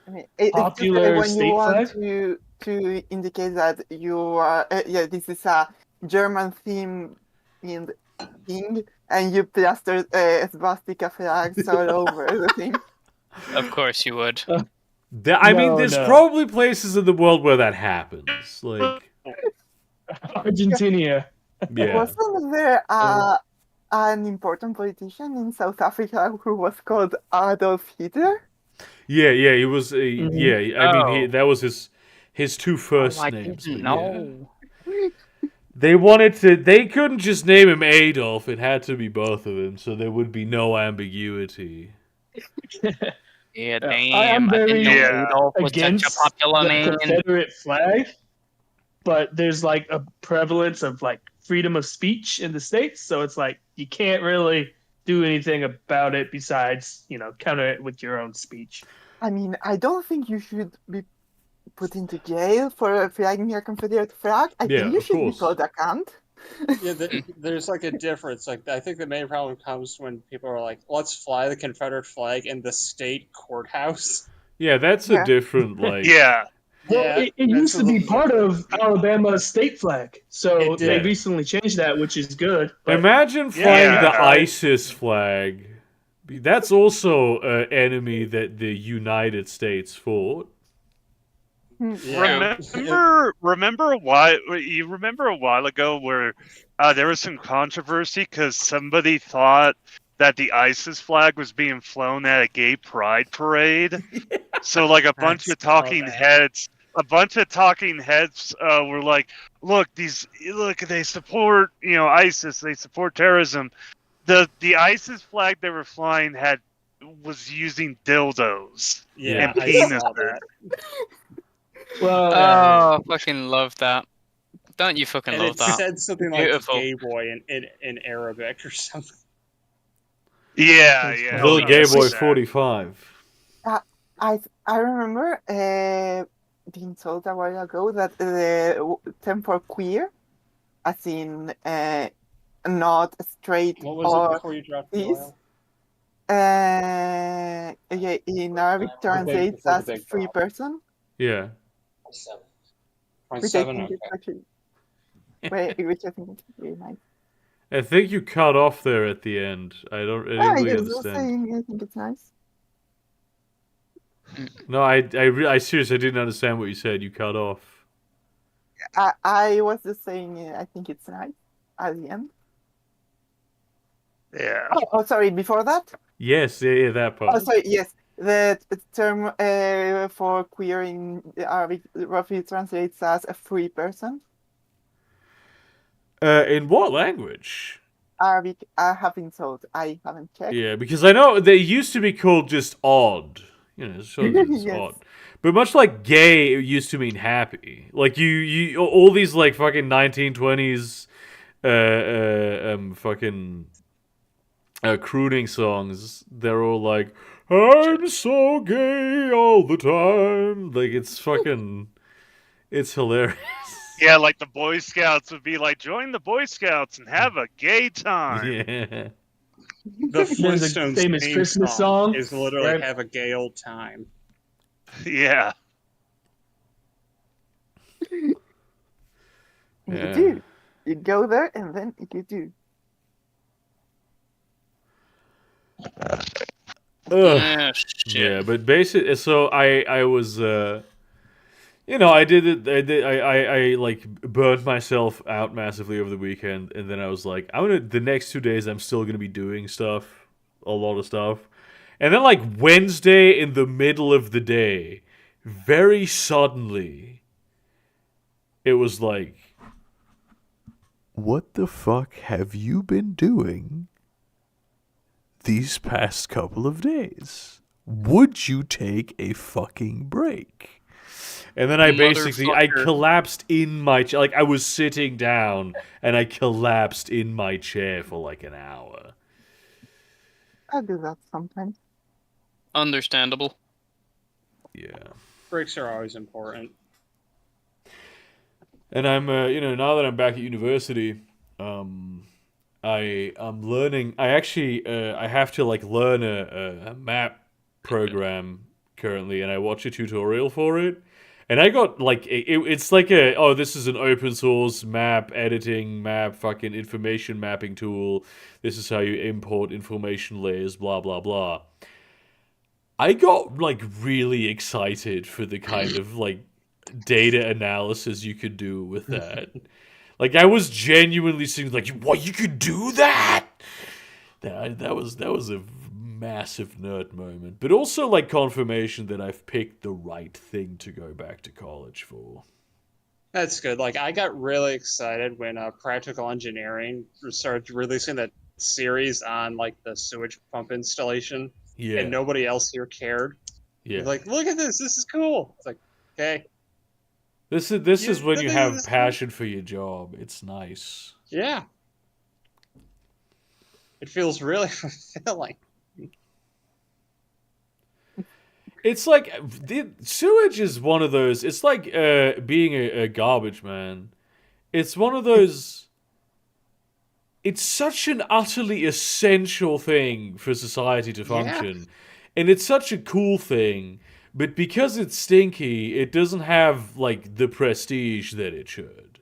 I mean, it's just popular when you state want flag? to indicate that you are this is a German theme in thing, and you plaster swastika flags all over the thing. Of course you would. I mean, No, there's no. probably places in the world where that happens. Like, Argentina. yeah. Wasn't there an important politician in South Africa who was called Adolf Hitler? Yeah, he was. Yeah, I mean, Oh. that was his two first I names. didn't but yeah. know. They wanted to. They couldn't just name him Adolf. It had to be both of them, so there would be no ambiguity. Yeah, I'm damn. I didn't very know Yeah. Adolf was such a Against popular the name. Confederate flag, but there's like a prevalence of like freedom of speech in the states, so it's like you can't really do anything about it besides counter it with your own speech. I mean, I don't think you should be put into jail for flagging a Confederate flag. I Yeah, think you of should course. be called a cunt. Yeah, there's like a difference. Like, I think the main problem comes when people are like, "Let's fly the Confederate flag in the state courthouse." Yeah, that's Yeah. a different like. Yeah. Well, Yeah, it that's used a to be little part different. of Alabama's state flag, so It they did. recently changed that, which is good. But Imagine flying Yeah. the ISIS flag. That's also an enemy that the United States fought. Yeah. Remember why you remember a while ago where there was some controversy because somebody thought that the ISIS flag was being flown at a gay pride parade. So like a bunch of talking heads were like, look, they support ISIS, they support terrorism. The ISIS flag they were flying was using dildos Yeah, and I penises. saw that. well, Oh, fucking love that. Don't you fucking And love it that? said something like Beautiful. "gay boy" in Arabic or something. Yeah, Little gay something boy like that. 45. I remember being told a while ago that the term for queer, as in not straight What was it or before you dropped the cis, oil? yeah, in Arabic translates before the as big free drop. person, Yeah. which I 0.7, think okay. is actually which I think is really nice. I think you cut off there at the end. I didn't I really just was understand. saying I think it's nice. No, I seriously didn't understand what you said. You cut off. I was just saying I think it's nice at the end. Yeah. Oh, sorry, before that? Yes, yeah, that part. Oh, sorry, yes. The term for queer in Arabic roughly translates as a free person. In what language? Arabic, I have been told. I haven't checked. Yeah, because I know they used to be called just odd. So it's Yes. odd. But much like gay, it used to mean happy. Like you all these like fucking 1920s, fucking crooning songs, they're all like, "I'm so gay all the time." Like it's fucking, it's hilarious. Yeah, like the Boy Scouts would be like, join the Boy Scouts and have a gay time. Yeah. The There's a Flintstones famous theme Christmas song, is literally right? "Have a Gay Old Time." Yeah. You Yeah. do. You go there and then you do. Ugh. Yeah, shit. Yeah, but basically, so I was, I did it. I like burned myself out massively over the weekend, and then I was like, the next 2 days I'm still gonna be doing stuff, a lot of stuff, and then like Wednesday in the middle of the day, very suddenly, it was like, what the fuck have you been doing these past couple of days? Would you take a fucking break? And then I Motherfucker. collapsed in my chair. Like, I was sitting down, and I collapsed in my chair for like an hour. I do that sometimes. Understandable. Yeah. Breaks are always important. And I'm, now that I'm back at university, I'm learning. I actually, I have to like learn a map program currently, and I watch a tutorial for it. And I got like it's like this is an open source map editing map fucking information mapping tool. This is how you import information layers, blah blah blah. I got like really excited for the kind of like data analysis you could do with that. Like I was genuinely thinking like, what, you could do that? That was a massive nerd moment, but also like confirmation that I've picked the right thing to go back to college for. That's good. Like I got really excited when Practical Engineering started releasing that series on like the sewage pump installation, Yeah, and nobody else here cared. yeah. Like, look at this. This is cool. It's like, okay, This Yeah, is when you this have is- passion for your job. It's nice. yeah. It feels really fulfilling. It's like the sewage is one of those. It's like being a garbage man. It's one of those. It's such an utterly essential thing for society to function, and it's such a cool thing. But because it's stinky, it doesn't have like the prestige that it should.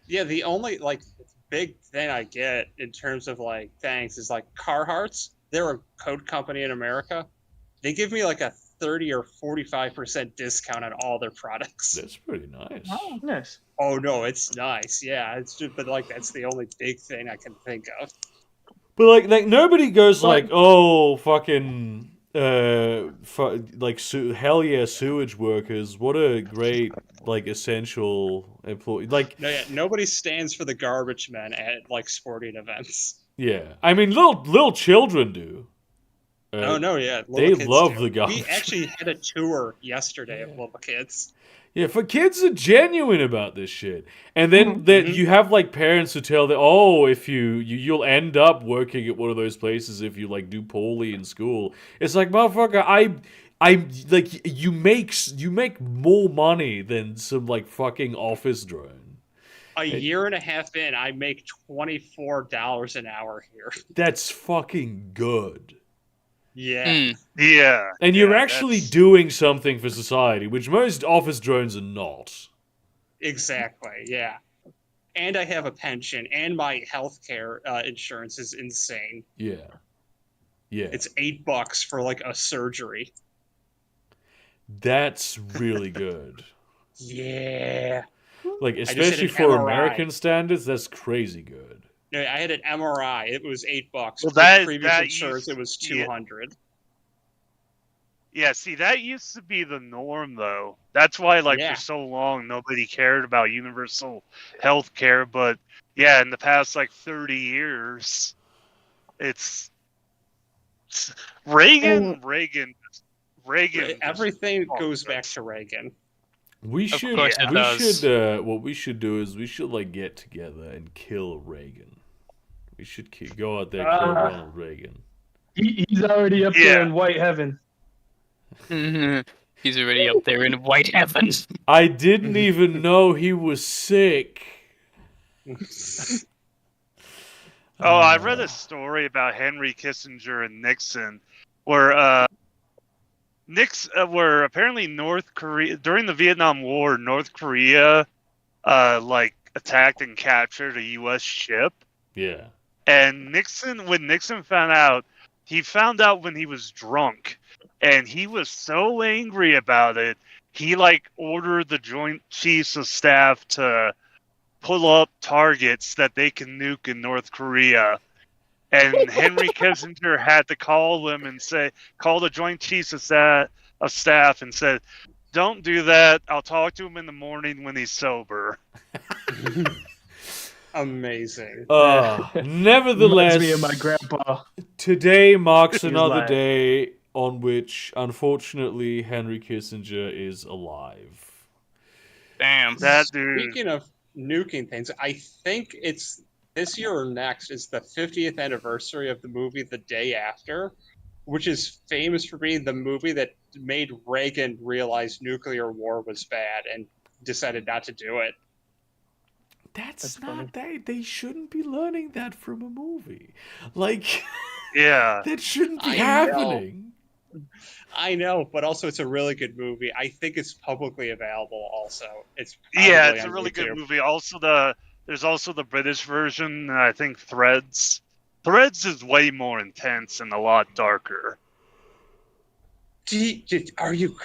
Yeah, the only like big thing I get in terms of like thanks is like Carhartts. They're a coat company in America. They give me like a 30 or 45% discount on all their products. That's pretty nice. Oh. Nice. Oh no, it's nice. Yeah, it's just but like that's the only big thing I can think of. But like nobody goes But- like, oh fucking hell yeah, sewage workers, what a great like essential employee. Like No, yeah, nobody stands for the garbage men at like sporting events. yeah, I mean little children do. Oh no, yeah, they little kids love do. the garbage. We actually had a tour yesterday of little kids. Yeah, for kids are genuine about this shit, and then that Mhm. you have like parents who tell them, "Oh, if you'll end up working at one of those places if you like do poorly in school." It's like, motherfucker, I like you make more money than some like fucking office drone. A year and a half in, I make $24 an hour here. That's fucking good, Yeah. Mm. Yeah. and you're yeah, actually that's- doing something for society, which most office drones are not. Exactly. Yeah. And I have a pension, and my healthcare insurance is insane. Yeah, yeah. It's $8 for like a surgery. That's really good. Yeah. Like, just especially did an for MRI. American standards, that's crazy good. No, I had an MRI. It was $8. Well, With that- previous that insurance, used- it was yeah. 200. Yeah, see, that used to be the norm, though. That's why, like, Yeah. for so long, nobody cared about universal health care. But, yeah, in the past, like, 30 years, it's... Reagan. Everything Oh, goes that's- back to Reagan. We Of should, course it we does. should, what we should do is we should like get together and kill Reagan. We should go out there, kill Ah. Ronald Reagan. He's already up there in white heaven. He's already up there in white heaven. I didn't even know he was sick. Oh, I read a story about Henry Kissinger and Nixon, where where apparently North Korea during the Vietnam War, North Korea, like attacked and captured a U.S. ship. Yeah. And when Nixon found out, he found out when he was drunk, and he was so angry about it, he like ordered the Joint Chiefs of Staff to pull up targets that they can nuke in North Korea. And Henry Kissinger had to call them and call the Joint Chiefs of Staff and said, "Don't do that. I'll talk to him in the morning when he's sober." Amazing. Nevertheless, Reminds me of my grandpa. Today marks He was another like- day on which, unfortunately, Henry Kissinger is alive. Damn. That dude. Speaking of nuking things, I think it's this year or next is the 50th anniversary of the movie The Day After, which is famous for being the movie that made Reagan realize nuclear war was bad and decided not to do it. That's not they shouldn't be learning that from a movie. Like, Yeah. that shouldn't be I happening. I know, but also it's a really good movie. I think it's publicly available. Also, it's Yeah, probably it's a on really good YouTube. movie. There's also the British version. I think Threads. Threads is way more intense and a lot darker. Are you?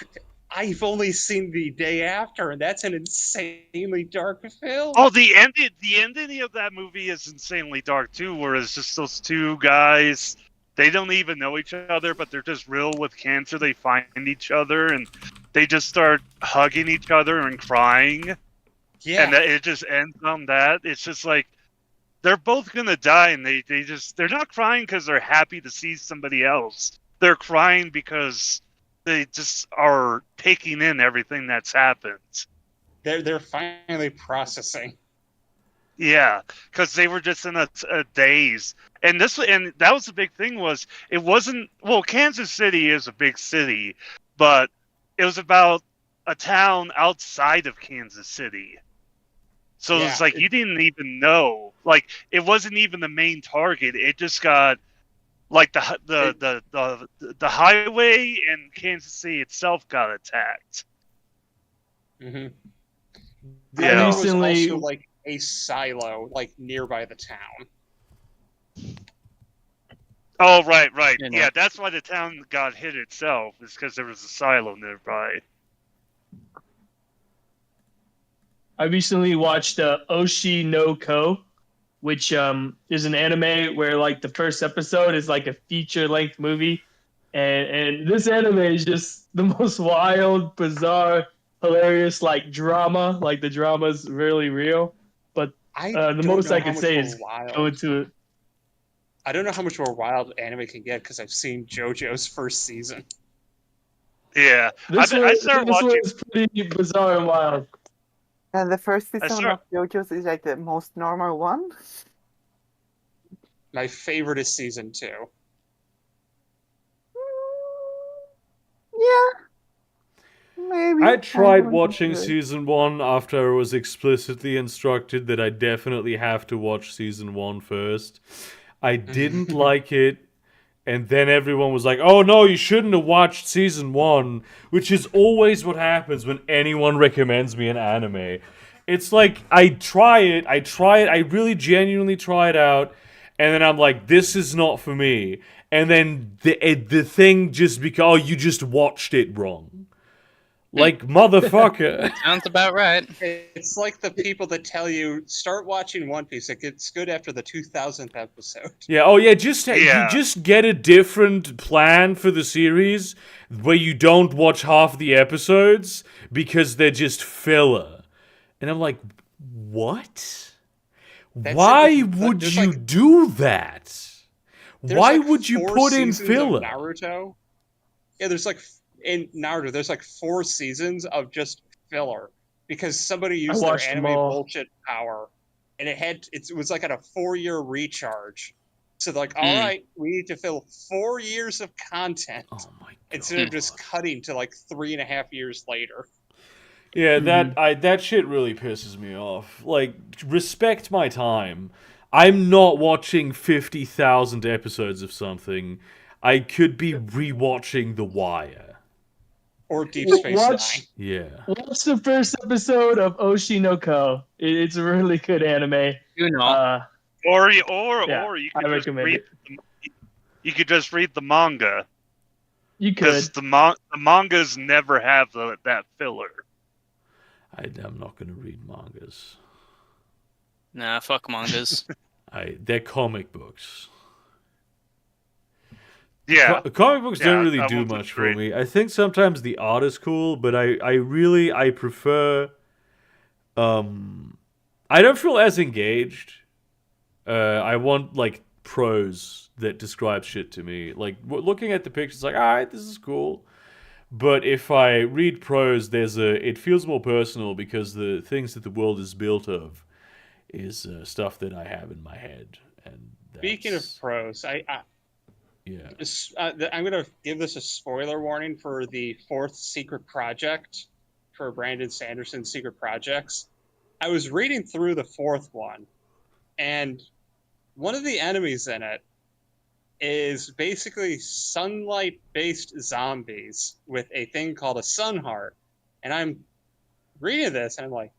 I've only seen The Day After, and that's an insanely dark film. Oh, the ending of that movie is insanely dark too. Where it's just those two guys. They don't even know each other, but they're just real with cancer. They find each other and they just start hugging each other and crying. Yeah, And it just ends on that. It's just like they're both gonna die, and they're not crying because they're happy to see somebody else. They're crying because they just are taking in everything that's happened. they're finally processing. Yeah, because they were just in a daze, and that was the big thing. Was it wasn't Kansas City is a big city, but it was about a town outside of Kansas City. So Yeah, it's like you didn't even know. Like it wasn't even the main target. It just got like the highway and Kansas City itself got attacked. Mm-hmm. Yeah. There was Recently- also like a silo like nearby the town. Oh right. You know. Yeah, that's why the town got hit itself. Is because there was a silo nearby. I recently watched Oshi no Ko, which is an anime where like the first episode is like a feature-length movie, and this anime is just the most wild, bizarre, hilarious like drama. Like the drama's really real. But I the don't most know I how can much say more is wild. go into it. I don't know how much more wild anime can get because I've seen JoJo's first season. Yeah, This I started one watching. is pretty bizarre and wild. And the first season saw- of JoJo's is like the most normal one. My favorite is season 2. Yeah. Maybe. I tried don't watching know. season 1 after I was explicitly instructed that I definitely have to watch season 1 first. I didn't like it, and then everyone was like, "Oh no, you shouldn't have watched season 1," which is always what happens when anyone recommends me an anime. It's like I try it, I really genuinely try it out, and then I'm like, "This is not for me." And then the thing just oh, you just watched it wrong. Like, motherfucker. Sounds about right. It's like the people that tell you start watching One Piece. It gets good after the 2000th episode. Yeah, oh yeah, you Yeah. just get a different plan for the series where you don't watch half the episodes because they're just filler. And I'm like, what? That's Why it. would There's you like- do that? There's Why like would you 4 put in seasons of filler? Naruto. Yeah, there's like in Naruto, there's like 4 seasons of just filler because somebody used their watched them anime all. bullshit power and it was like at a 4-year recharge. So they're like, all right, we need to fill 4 years of content Oh my god. instead of just cutting to like 3.5 years later. Yeah, that shit really pisses me off. Like, respect my time. I'm not watching 50,000 episodes of something. I could be rewatching The Wire. Or Deep Space Nine. Yeah. Watch the first episode of Oshi no Ko. It's a really good anime. You know. Or you Yeah, could I just recommend read. You could just read the manga You because could. the mangas never have that filler. I'm not gonna read mangas. Nah, fuck mangas. They're comic books. Yeah, Comic books don't really I do won't much for disagree. me. I think sometimes the art is cool, but I prefer. I don't feel as engaged. I want like prose that describes shit to me. Like looking at the pictures, like, all right, this is cool. But if I read prose, it feels more personal because the things that the world is built of is stuff that I have in my head. And Speaking of prose, yeah, I'm going to give this a spoiler warning for the 4th secret project for Brandon Sanderson's Secret Projects. I was reading through the 4th one, and one of the enemies in it is basically sunlight-based zombies with a thing called a sun heart. And I'm reading this, and I'm like,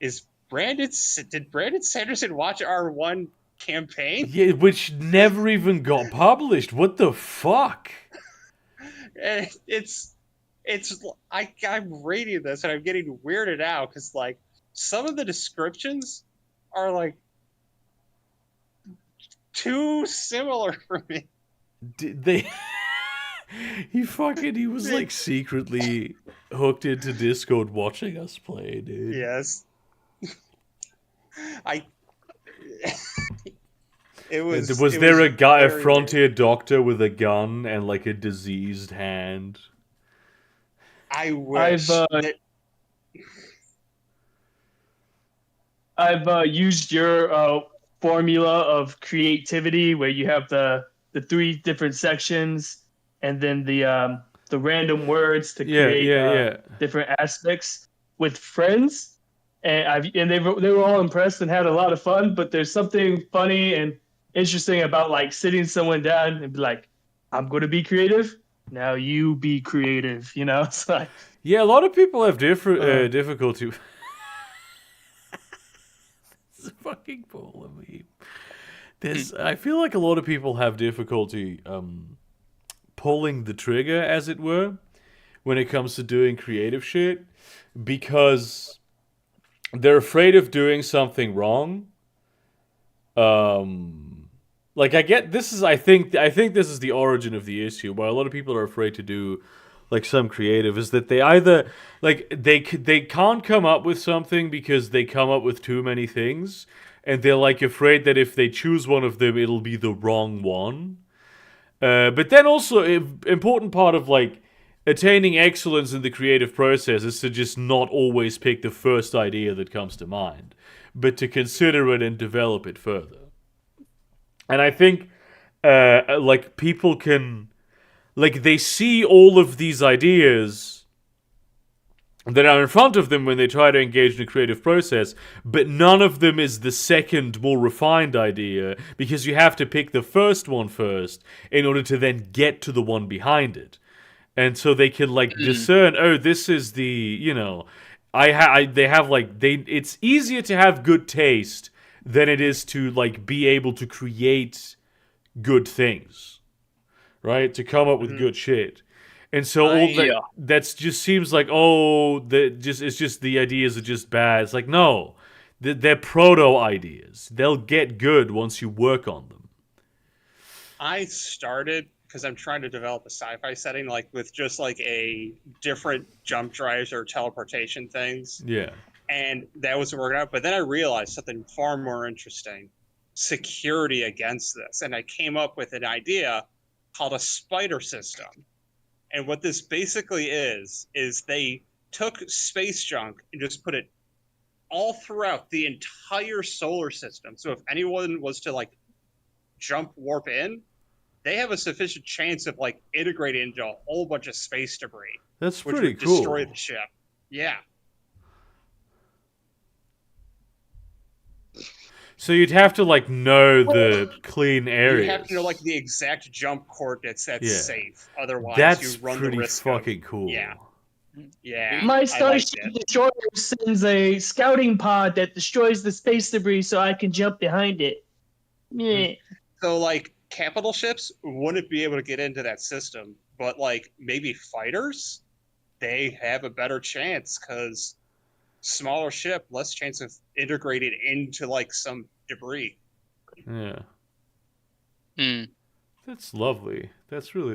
did Brandon Sanderson watch our1 campaign? yeah, which never even got published. What the fuck? And I'm reading this and I'm getting weirded out because like some of the descriptions are like too similar for me. Did they? He was like secretly hooked into Discord watching us play, dude. Yes. Was there a guy, a frontier doctor with a gun and like a diseased hand? I wish. I've used your formula of creativity where you have the 3 different sections and then the random words to create different aspects with friends, and they were all impressed and had a lot of fun. But there's something funny and interesting about like sitting someone down and be like, I'm going to be creative. Now you be creative, you know? It's like, yeah, a lot of people have different difficulty. It's a fucking ball of me. I feel like a lot of people have difficulty pulling the trigger, as it were, when it comes to doing creative shit, because they're afraid of doing something wrong. Like I get this is I think this is the origin of the issue why a lot of people are afraid to do like some creative, is that they either like they can't come up with something because they come up with too many things, and they're like afraid that if they choose one of them it'll be the wrong one. But then also important part of like attaining excellence in the creative process is to just not always pick the first idea that comes to mind, but to consider it and develop it further. And I think, like, people can, like, they see all of these ideas that are in front of them when they try to engage in a creative process, but none of them is the second, more refined idea, because you have to pick the first one first in order to then get to the one behind it. And so they can, like, discern, oh, this is the, you know, it's easier to have good taste than it is to like be able to create good things, right? To come up with good shit. And so that just seems like it's just the ideas are just bad. It's like no, they're proto ideas. They'll get good once you work on them. I started because I'm trying to develop a sci-fi setting, like with just like a different jump drives or teleportation things. Yeah. And that wasn't working out. But then I realized something far more interesting: security against this. And I came up with an idea called a spider system. And what this basically is they took space junk and just put it all throughout the entire solar system. So if anyone was to like jump warp in, they have a sufficient chance of like integrating into a whole bunch of space debris, That's which pretty would cool. destroy the ship. Yeah. So you'd have to like know the clean areas. You have to know like the exact jump coordinates that's Yeah. safe. Otherwise, That's you run pretty the risk fucking of cool. yeah. Yeah. My I liked Starship it. Destroyer sends a scouting pod that destroys the space debris so I can jump behind it. Yeah. So like capital ships wouldn't be able to get into that system, but like maybe fighters, they have a better chance because smaller ship, less chance of integrating into like some debris. Yeah. Hmm. That's lovely. Sito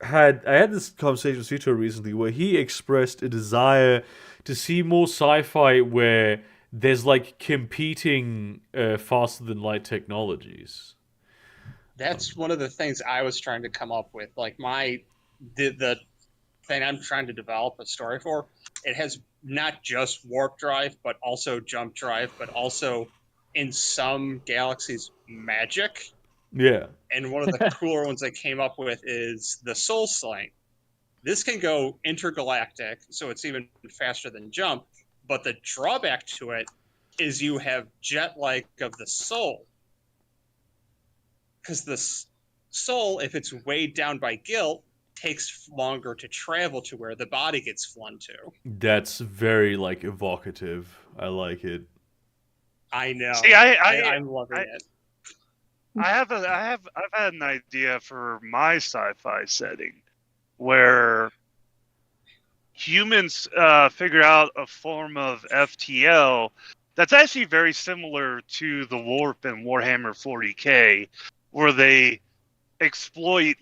I had this conversation with Sito recently where he expressed a desire to see more sci-fi where there's like competing faster than light technologies. That's one of the things I was trying to come up with. Like the thing I'm trying to develop a story for, it has not just warp drive, but also jump drive, but also in some galaxies magic. Yeah. And one of the cooler ones I came up with is the Soul Sling. This can go intergalactic, so it's even faster than jump. But the drawback to it is you have jet lag of the soul. Because the soul, if it's weighed down by guilt, takes longer to travel to where the body gets flung to. That's very like evocative. I like it. I know. See, I'm loving it. I've had an idea for my sci-fi setting where humans figure out a form of FTL that's actually very similar to the Warp and Warhammer 40K, where they exploit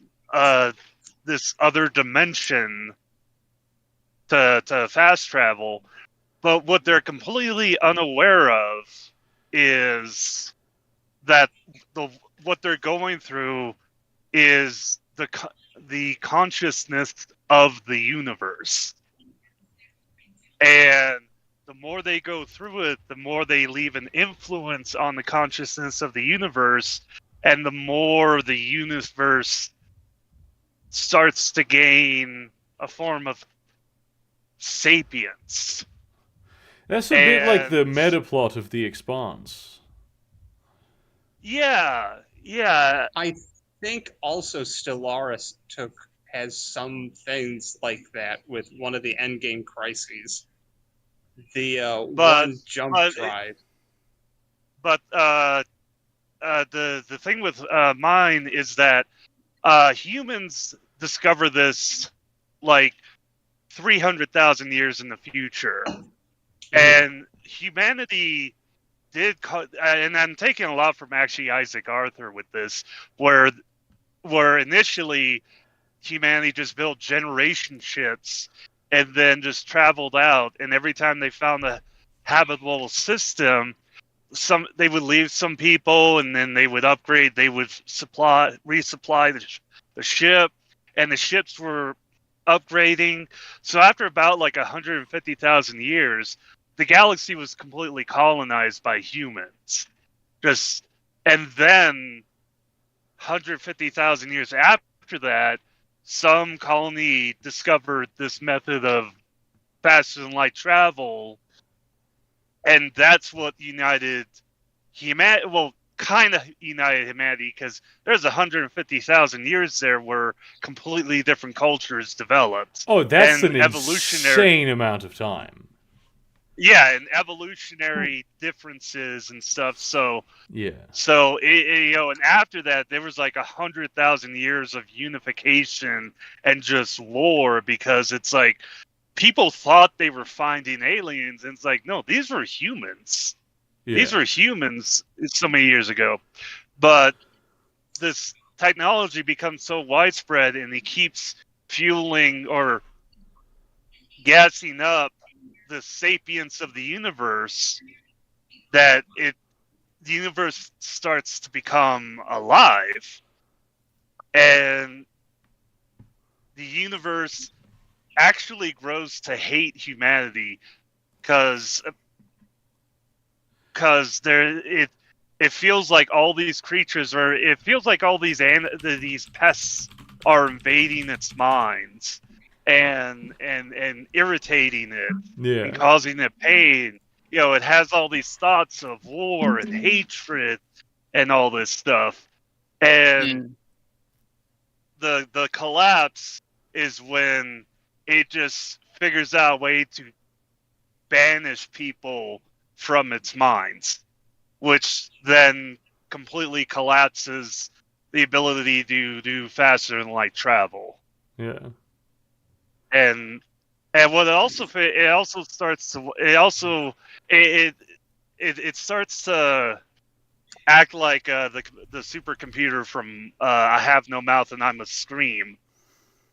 this other dimension to fast travel, but what they're completely unaware of is that what they're going through is the consciousness of the universe, and the more they go through it, the more they leave an influence on the consciousness of the universe, and the more the universe starts to gain a form of sapience. That's a bit like the meta plot of The Expanse. Yeah. I think also Stellaris has some things like that with one of the endgame crises. The one jump drive. But the thing with mine is that humans discover this like 300,000 years in the future, and humanity did, and I'm taking a lot from actually Isaac Arthur with this, where initially humanity just built generation ships and then just traveled out, and every time they found a habitable system, they would leave some people, and then they would upgrade. They would resupply the ship, and the ships were upgrading. So after about like 150,000 years, the galaxy was completely colonized by humans. And then 150,000 years after that, some colony discovered this method of faster than light travel, and that's what united humanity. Well, kind of united humanity, because there's 150,000 years there where completely different cultures developed. Oh, that's an insane amount of time. Yeah, and evolutionary differences and stuff. So yeah. So and after that, there was like 100,000 years of unification and just lore, because it's like people thought they were finding aliens, and it's like, no, these were humans. Yeah. These were humans so many years ago, but this technology becomes so widespread, and it keeps fueling or gassing up the sapience of the universe, that the universe starts to become alive, and the universe actually grows to hate humanity because it feels like all these creatures are. It feels like all these these pests are invading its minds and irritating it Yeah. and causing it pain. You know, it has all these thoughts of war and hatred and all this stuff. And the collapse is when it just figures out a way to banish people from its minds, which then completely collapses the ability to do faster than light travel. Yeah. And what it starts to act like the supercomputer from I Have No Mouth and I Must Scream,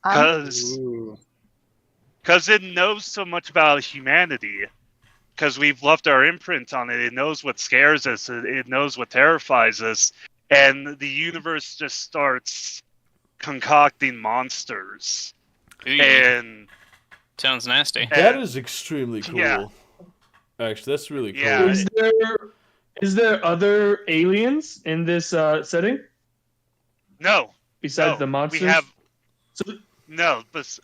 because it knows so much about humanity, because we've left our imprint on it. It knows what scares us, it knows what terrifies us, and the universe just starts concocting monsters. And sounds nasty. That is extremely cool. Yeah. Actually, that's really cool. Yeah. Is there other aliens in this setting No, besides the monsters? we have So- no. But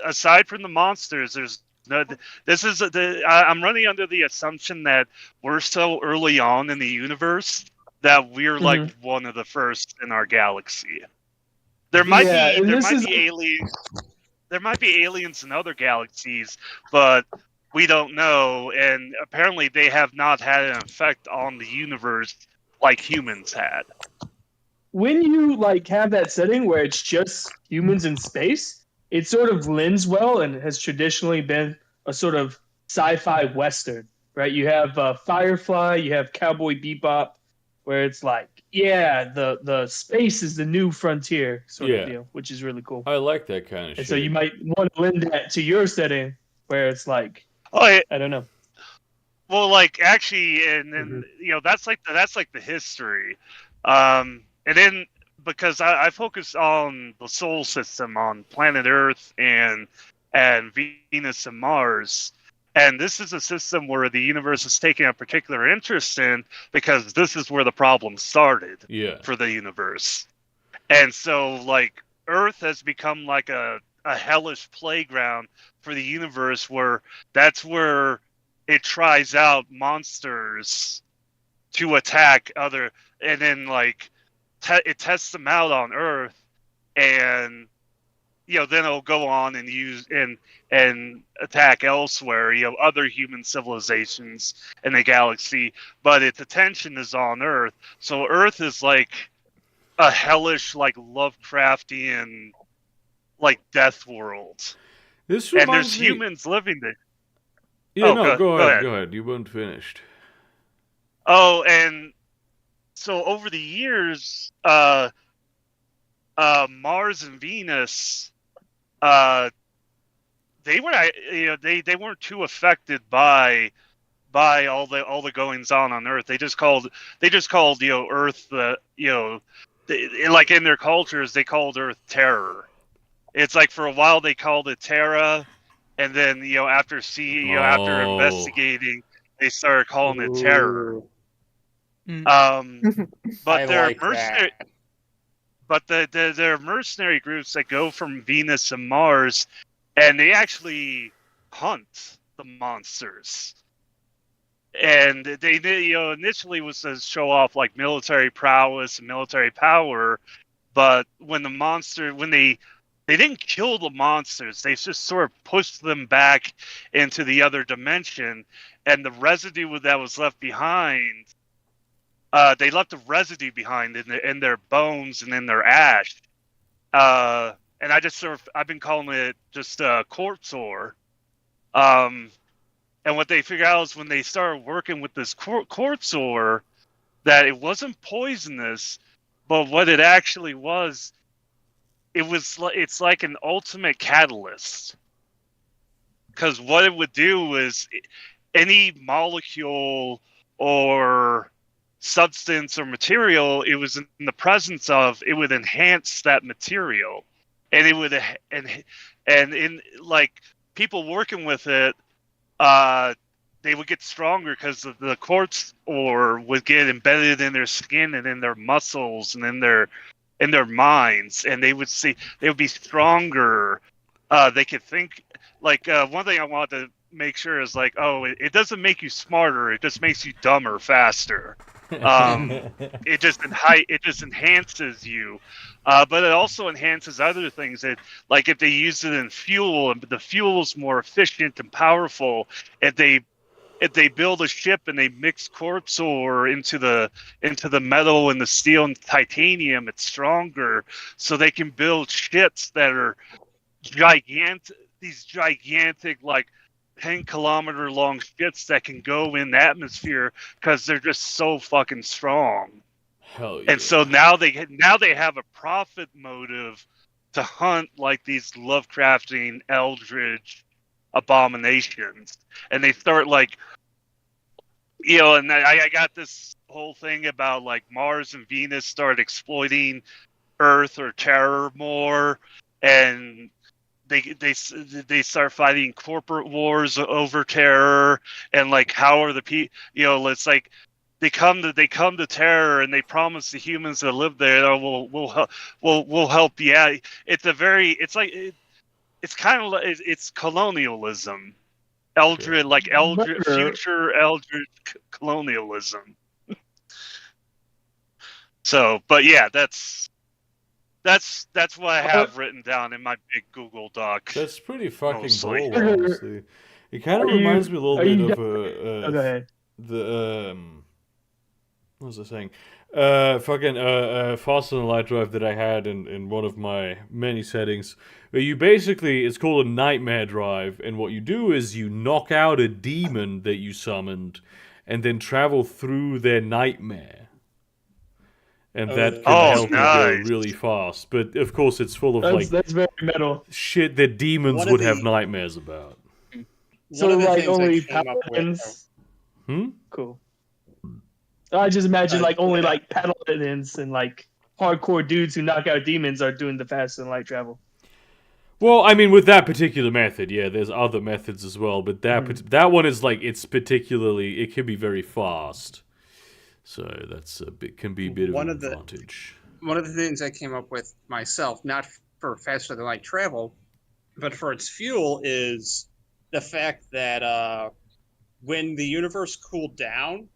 aside from the monsters, there's no. This is I'm running under the assumption that we're so early on in the universe that we're like one of the first in our galaxy. There might be aliens. There might be aliens in other galaxies, but we don't know. And apparently, they have not had an effect on the universe like humans had. When you like have that setting where it's just humans in space, it sort of lends well and has traditionally been a sort of sci-fi western, right? You have Firefly, you have Cowboy Bebop, where it's like, yeah, the space is the new frontier sort of deal, which is really cool. I like that kind of shit. And so you might want to lend that to your setting where it's like, I don't know. Well, like actually, and you know that's like the history, and then because I focus on the solar system, on planet Earth and Venus and Mars, and this is a system where the universe is taking a particular interest in because this is where the problem started for the universe, and so like Earth has become like a hellish playground for the universe, where that's where it tries out monsters to attack other, and then like it tests them out on Earth, and you know then it'll go on and use and attack elsewhere, you know, other human civilizations in the galaxy, but its attention is on Earth. So Earth is like a hellish, like Lovecraftian, like death world. This and reminds there's me... humans living there. Yeah, no, go ahead. You weren't finished. Oh, and so over the years, Mars and Venus, they were, you know, they weren't too affected by all the goings on Earth. They just called you know Earth you know, like in their cultures they called Earth Terror. It's like for a while they called it Terra, and then you know after investigating they started calling it Terror. But they're mercenary. But they're mercenary groups that go from Venus and Mars, and they actually hunt the monsters. And they, you know, initially was to show off like military prowess and military power, but when they didn't kill the monsters, they just sort of pushed them back into the other dimension, and the residue that was left behind, they left a residue behind in their bones and in their ash. And I've been calling it just corpse ore. And what they figured out is when they started working with this quartz ore, that it wasn't poisonous, but what it actually was, it's like an ultimate catalyst. Because what it would do is any molecule or substance or material it was in the presence of, it would enhance that material, and it would and in like people working with it, they would get stronger because the quartz ore would get embedded in their skin and in their muscles and in their minds, and they would be stronger. They could think like one thing I wanted to make sure is like, oh, it doesn't make you smarter; it just makes you dumber faster. It just enhances you, but it also enhances other things. That like if they use it in fuel, and the fuel is more efficient and powerful. If they build a ship and they mix quartz ore into the metal and the steel and titanium, it's stronger, so they can build ships that are gigantic. These gigantic, like 10-kilometer long ships that can go in the atmosphere because they're just so fucking strong. Hell yeah. And so now they have a profit motive to hunt like these Lovecraftian eldritch abominations, and they start like, and I got this whole thing about like Mars and Venus start exploiting Earth or Terra more, and they start fighting corporate wars over Terror, and like how are the people? It's like they come to Terror and they promise the humans that live there, oh, we'll help you out. It's kind of like it's colonialism, future eldritch colonialism. So, but yeah, that's what I have written down in my big Google Doc. That's pretty fucking Mostly. cool, honestly. It kind of reminds me a little bit of go ahead. what was I saying? Faster than Light Drive that I had in one of my many settings, where you basically, it's called a Nightmare Drive, and what you do is you knock out a demon that you summoned, and then travel through their nightmare. And that can help you go really fast. But of course it's full of that's very metal. shit that demons would have nightmares about. So like only paladins. Cool. I just imagine like only like paladins and like hardcore dudes who knock out demons are doing the fast and light travel. Well, I mean, with that particular method, yeah, there's other methods as well, but that one is like, it can be very fast. So can be a bit of an advantage. One of the things I came up with myself, not for faster than light travel, but for its fuel, is the fact that when the universe cooled down,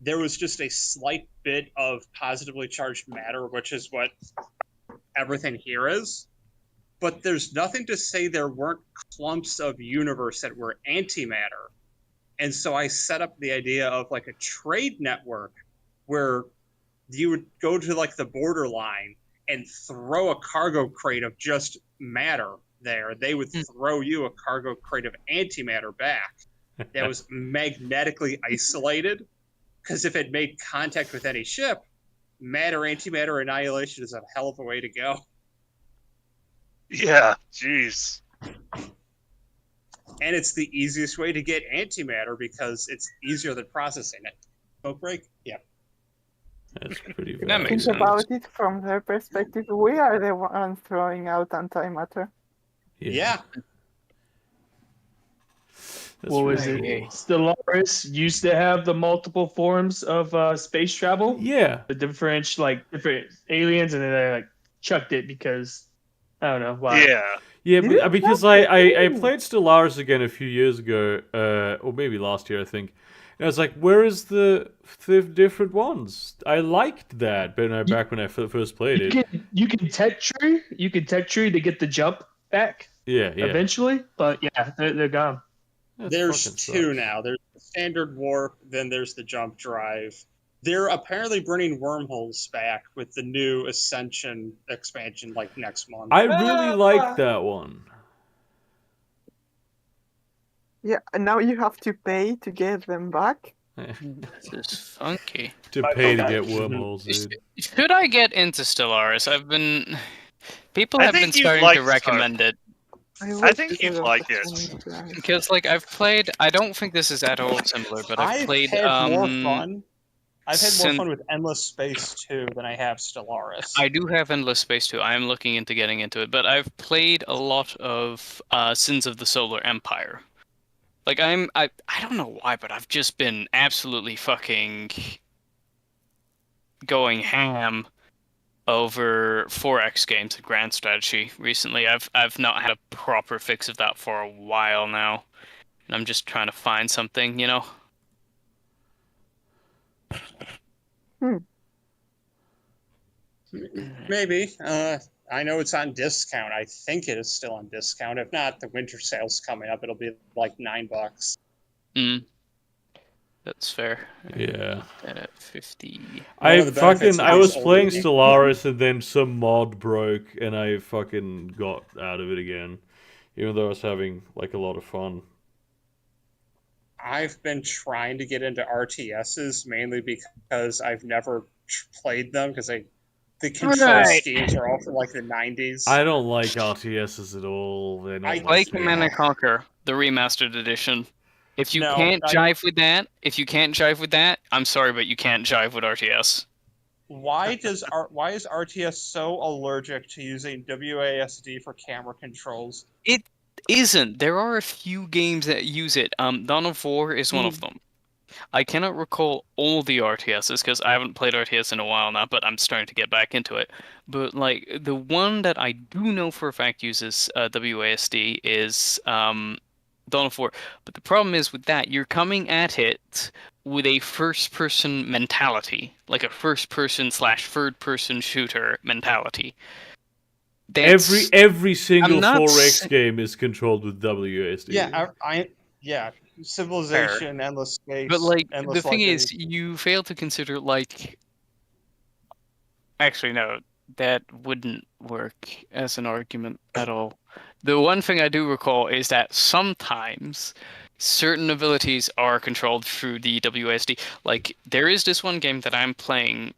there was just a slight bit of positively charged matter, which is what everything here is. But there's nothing to say there weren't clumps of universe that were antimatter. And so I set up the idea of like a trade network where you would go to like the borderline and throw a cargo crate of just matter there. They would throw you a cargo crate of antimatter back that was magnetically isolated. Because if it made contact with any ship, matter-antimatter annihilation is a hell of a way to go. Yeah, jeez. And it's the easiest way to get antimatter because it's easier than processing it. Smoke break? Yeah. That's pretty That valid. makes Think sense. about it from their perspective. We are the ones throwing out antimatter. Yeah. That's What was really it? cool. Stellaris used to have the multiple forms of space travel. Yeah. The different aliens, and then they like chucked it because I don't know why. Yeah. Yeah, Did it? because That's I cool. played Stellaris again a few years ago, or maybe last year, I think. And I was like, where is the different ones? I liked that, but back when I first played it. You can tech tree to get the jump back Yeah. eventually, but yeah, they're gone. That There's fucking two sucks. now. There's the standard warp, then there's the jump drive. They're apparently bringing wormholes back with the new Ascension expansion like next month. I really liked that one. Yeah, and now you have to pay to get them back. This is funky. To pay to get wormholes, dude. Should I get into Stellaris? People I have think been you'd starting like to to recommend it. I think wish you'd there was like a it. Sonic Drive. Because like I've played, I don't think this is at all similar, but I've played had more fun. I've had more Syn- fun with Endless Space 2 than I have Stellaris. I do have Endless Space 2. I am looking into getting into it, but I've played a lot of Sins of the Solar Empire. Like I don't know why, but I've just been absolutely fucking going ham over 4X games and Grand Strategy recently. I've not had a proper fix of that for a while now. And I'm just trying to find something, you know? Maybe. I know it's on discount. I think it is still on discount. If not, the winter sale's coming up. It'll be like $9. Mm. That's fair. Yeah. At 50. One of the benefits of I these was playing older- Stellaris and then some mod broke and I fucking got out of it again. Even though I was having like a lot of fun. I've been trying to get into RTSs mainly because I've never played them because the control Right. schemes are all from like the 90s. I don't like RTSs at all. They're not I my Like speed. Command and Conquer, the remastered edition. If you No, can't jive with that, I'm sorry, but you can't jive with RTS. Why is RTS so allergic to using WASD for camera controls? It isn't. There are a few games that use it. Dawn of War is one of them. I cannot recall all the RTSs because I haven't played RTS in a while now, but I'm starting to get back into it. But like the one that I do know for a fact uses WASD is Dawn of War. But the problem is with that, you're coming at it with a first-person mentality, like a first-person / third-person shooter mentality. Every single I'm not 4X game is controlled with WASD. Yeah, Civilization, Fair. Endless Space, But like Endless the thing Legend. is, you fail to consider like. Actually, no, that wouldn't work as an argument at all. The one thing I do recall is that sometimes certain abilities are controlled through the WASD. Like there is this one game that I'm playing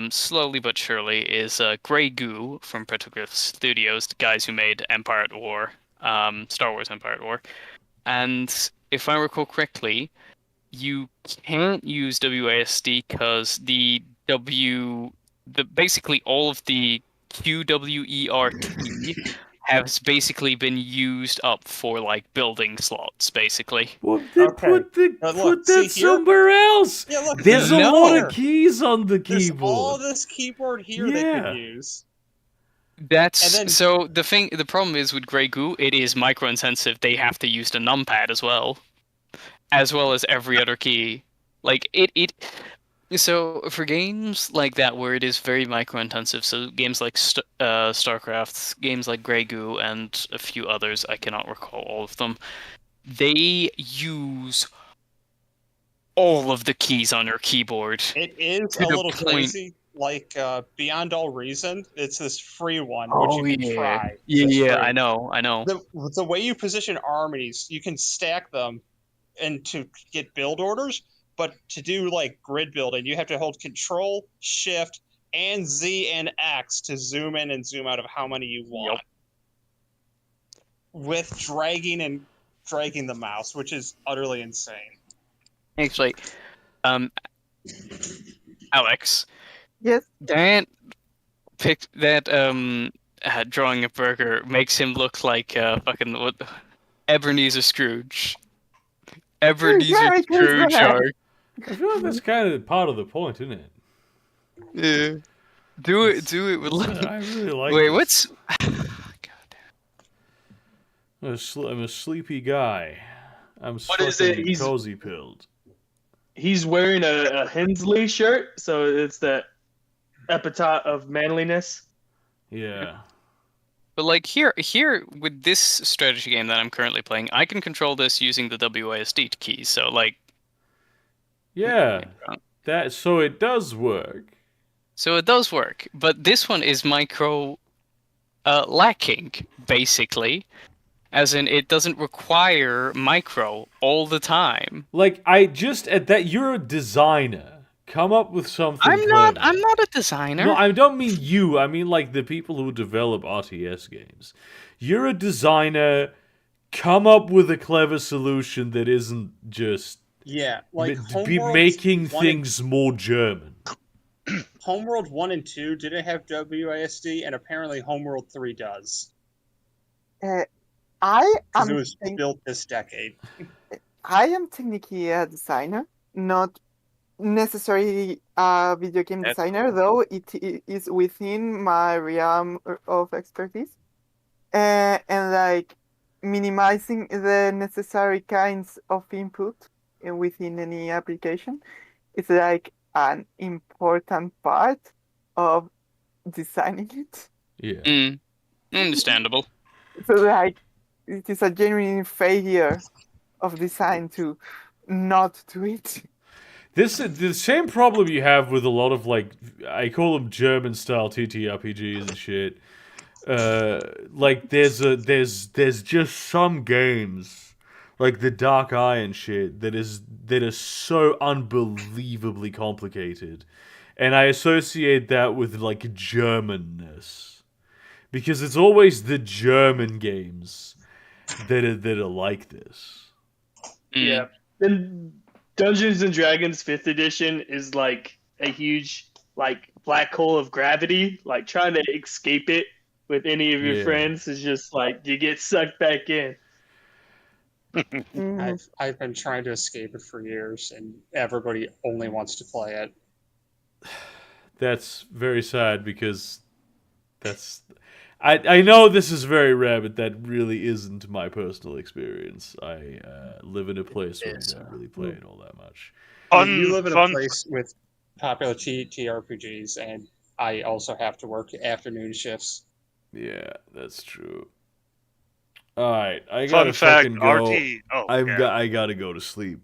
slowly but surely is Grey Goo from Petroglyph Studios, the guys who made Empire at War, Star Wars Empire at War. And if I recall correctly, you can't use WASD because basically all of the QWERT has basically been used up for like building slots, basically. Well, then Okay. put that see here? somewhere else. Yeah, look, There's a No. lot here. of keys on the There's all keyboard. this keyboard here they Yeah. could use. That's And then- so the problem is with Grey Goo, it is micro intensive. They have to use the numpad as well as every other key. Like it. So for games like that where it is very micro intensive, so games like StarCraft, games like Grey Goo, and a few others, I cannot recall all of them. They use all of the keys on your keyboard. It is To a the little point- crazy. Like Beyond All Reason, it's this free one which you can try. It's Yeah, just yeah, free. I know. The way you position armies, you can stack them and to get build orders, but to do like grid building, you have to hold Control, Shift, and Z and X to zoom in and zoom out of how many you want. With dragging the mouse, which is utterly insane. Actually, Alex, Yes. that drawing a burger makes him look like fucking Ebenezer Scrooge. Ebenezer because Scrooge that- arc. I feel like that's kind of part of the point, isn't it? Yeah. Do it with I really like. Wait, this. what's I'm a sleepy guy. I'm What is it? fucking cozy pilled. He's wearing a Hensley shirt, so it's the epithet of manliness. Yeah. But like here with this strategy game that I'm currently playing, I can control this using the WASD keys. So like Yeah. So it does work. So it does work, but this one is micro lacking, basically. As in, it doesn't require micro all the time. Like you're a designer. Come up with something I'm not clever. a designer. No, I don't mean you. I mean like the people who develop RTS games. You're a designer. Come up with a clever solution that isn't just Yeah, like making things more German. Homeworld 1 and 2 didn't have WASD, and apparently Homeworld 3 does. I Because am it was built this decade. I am technically a designer, not necessarily a video game That's designer, though it is within my realm of expertise. And like minimizing the necessary kinds of input within any application is like an important part of designing it. Yeah. Understandable. So like it is a genuine failure of design to not do it. This is the same problem you have with a lot of like I call them German style TTRPGs and shit. Like there's just some games like the Dark Eye and shit that are so unbelievably complicated, and I associate that with like Germanness because it's always the German games that are like this. Yeah. Then Dungeons and Dragons 5th edition is like a huge like black hole of gravity. Like trying to escape it with any of your Yeah. friends is just like you get sucked back in. Mhm. I've been trying to escape it for years, and everybody only wants to play it. That's very sad because that's I know this is very rare, but that really isn't my personal experience. I live in a place where we don't really play it all that much. You live in a Fun. place with popular TRPGs, and I also have to work afternoon shifts. Yeah, that's true. All right, I Fun gotta fact, fucking go. RT. Oh, I gotta go to sleep.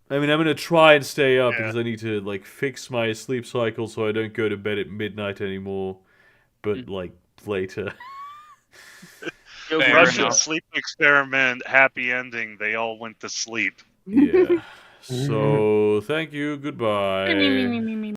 I mean, I'm gonna try and stay up Yeah. because I need to like fix my sleep cycle so I don't go to bed at midnight anymore, but like later. Yo, Fair Russian enough. sleep experiment, happy ending. They all went to sleep. Yeah. So thank you. Goodbye.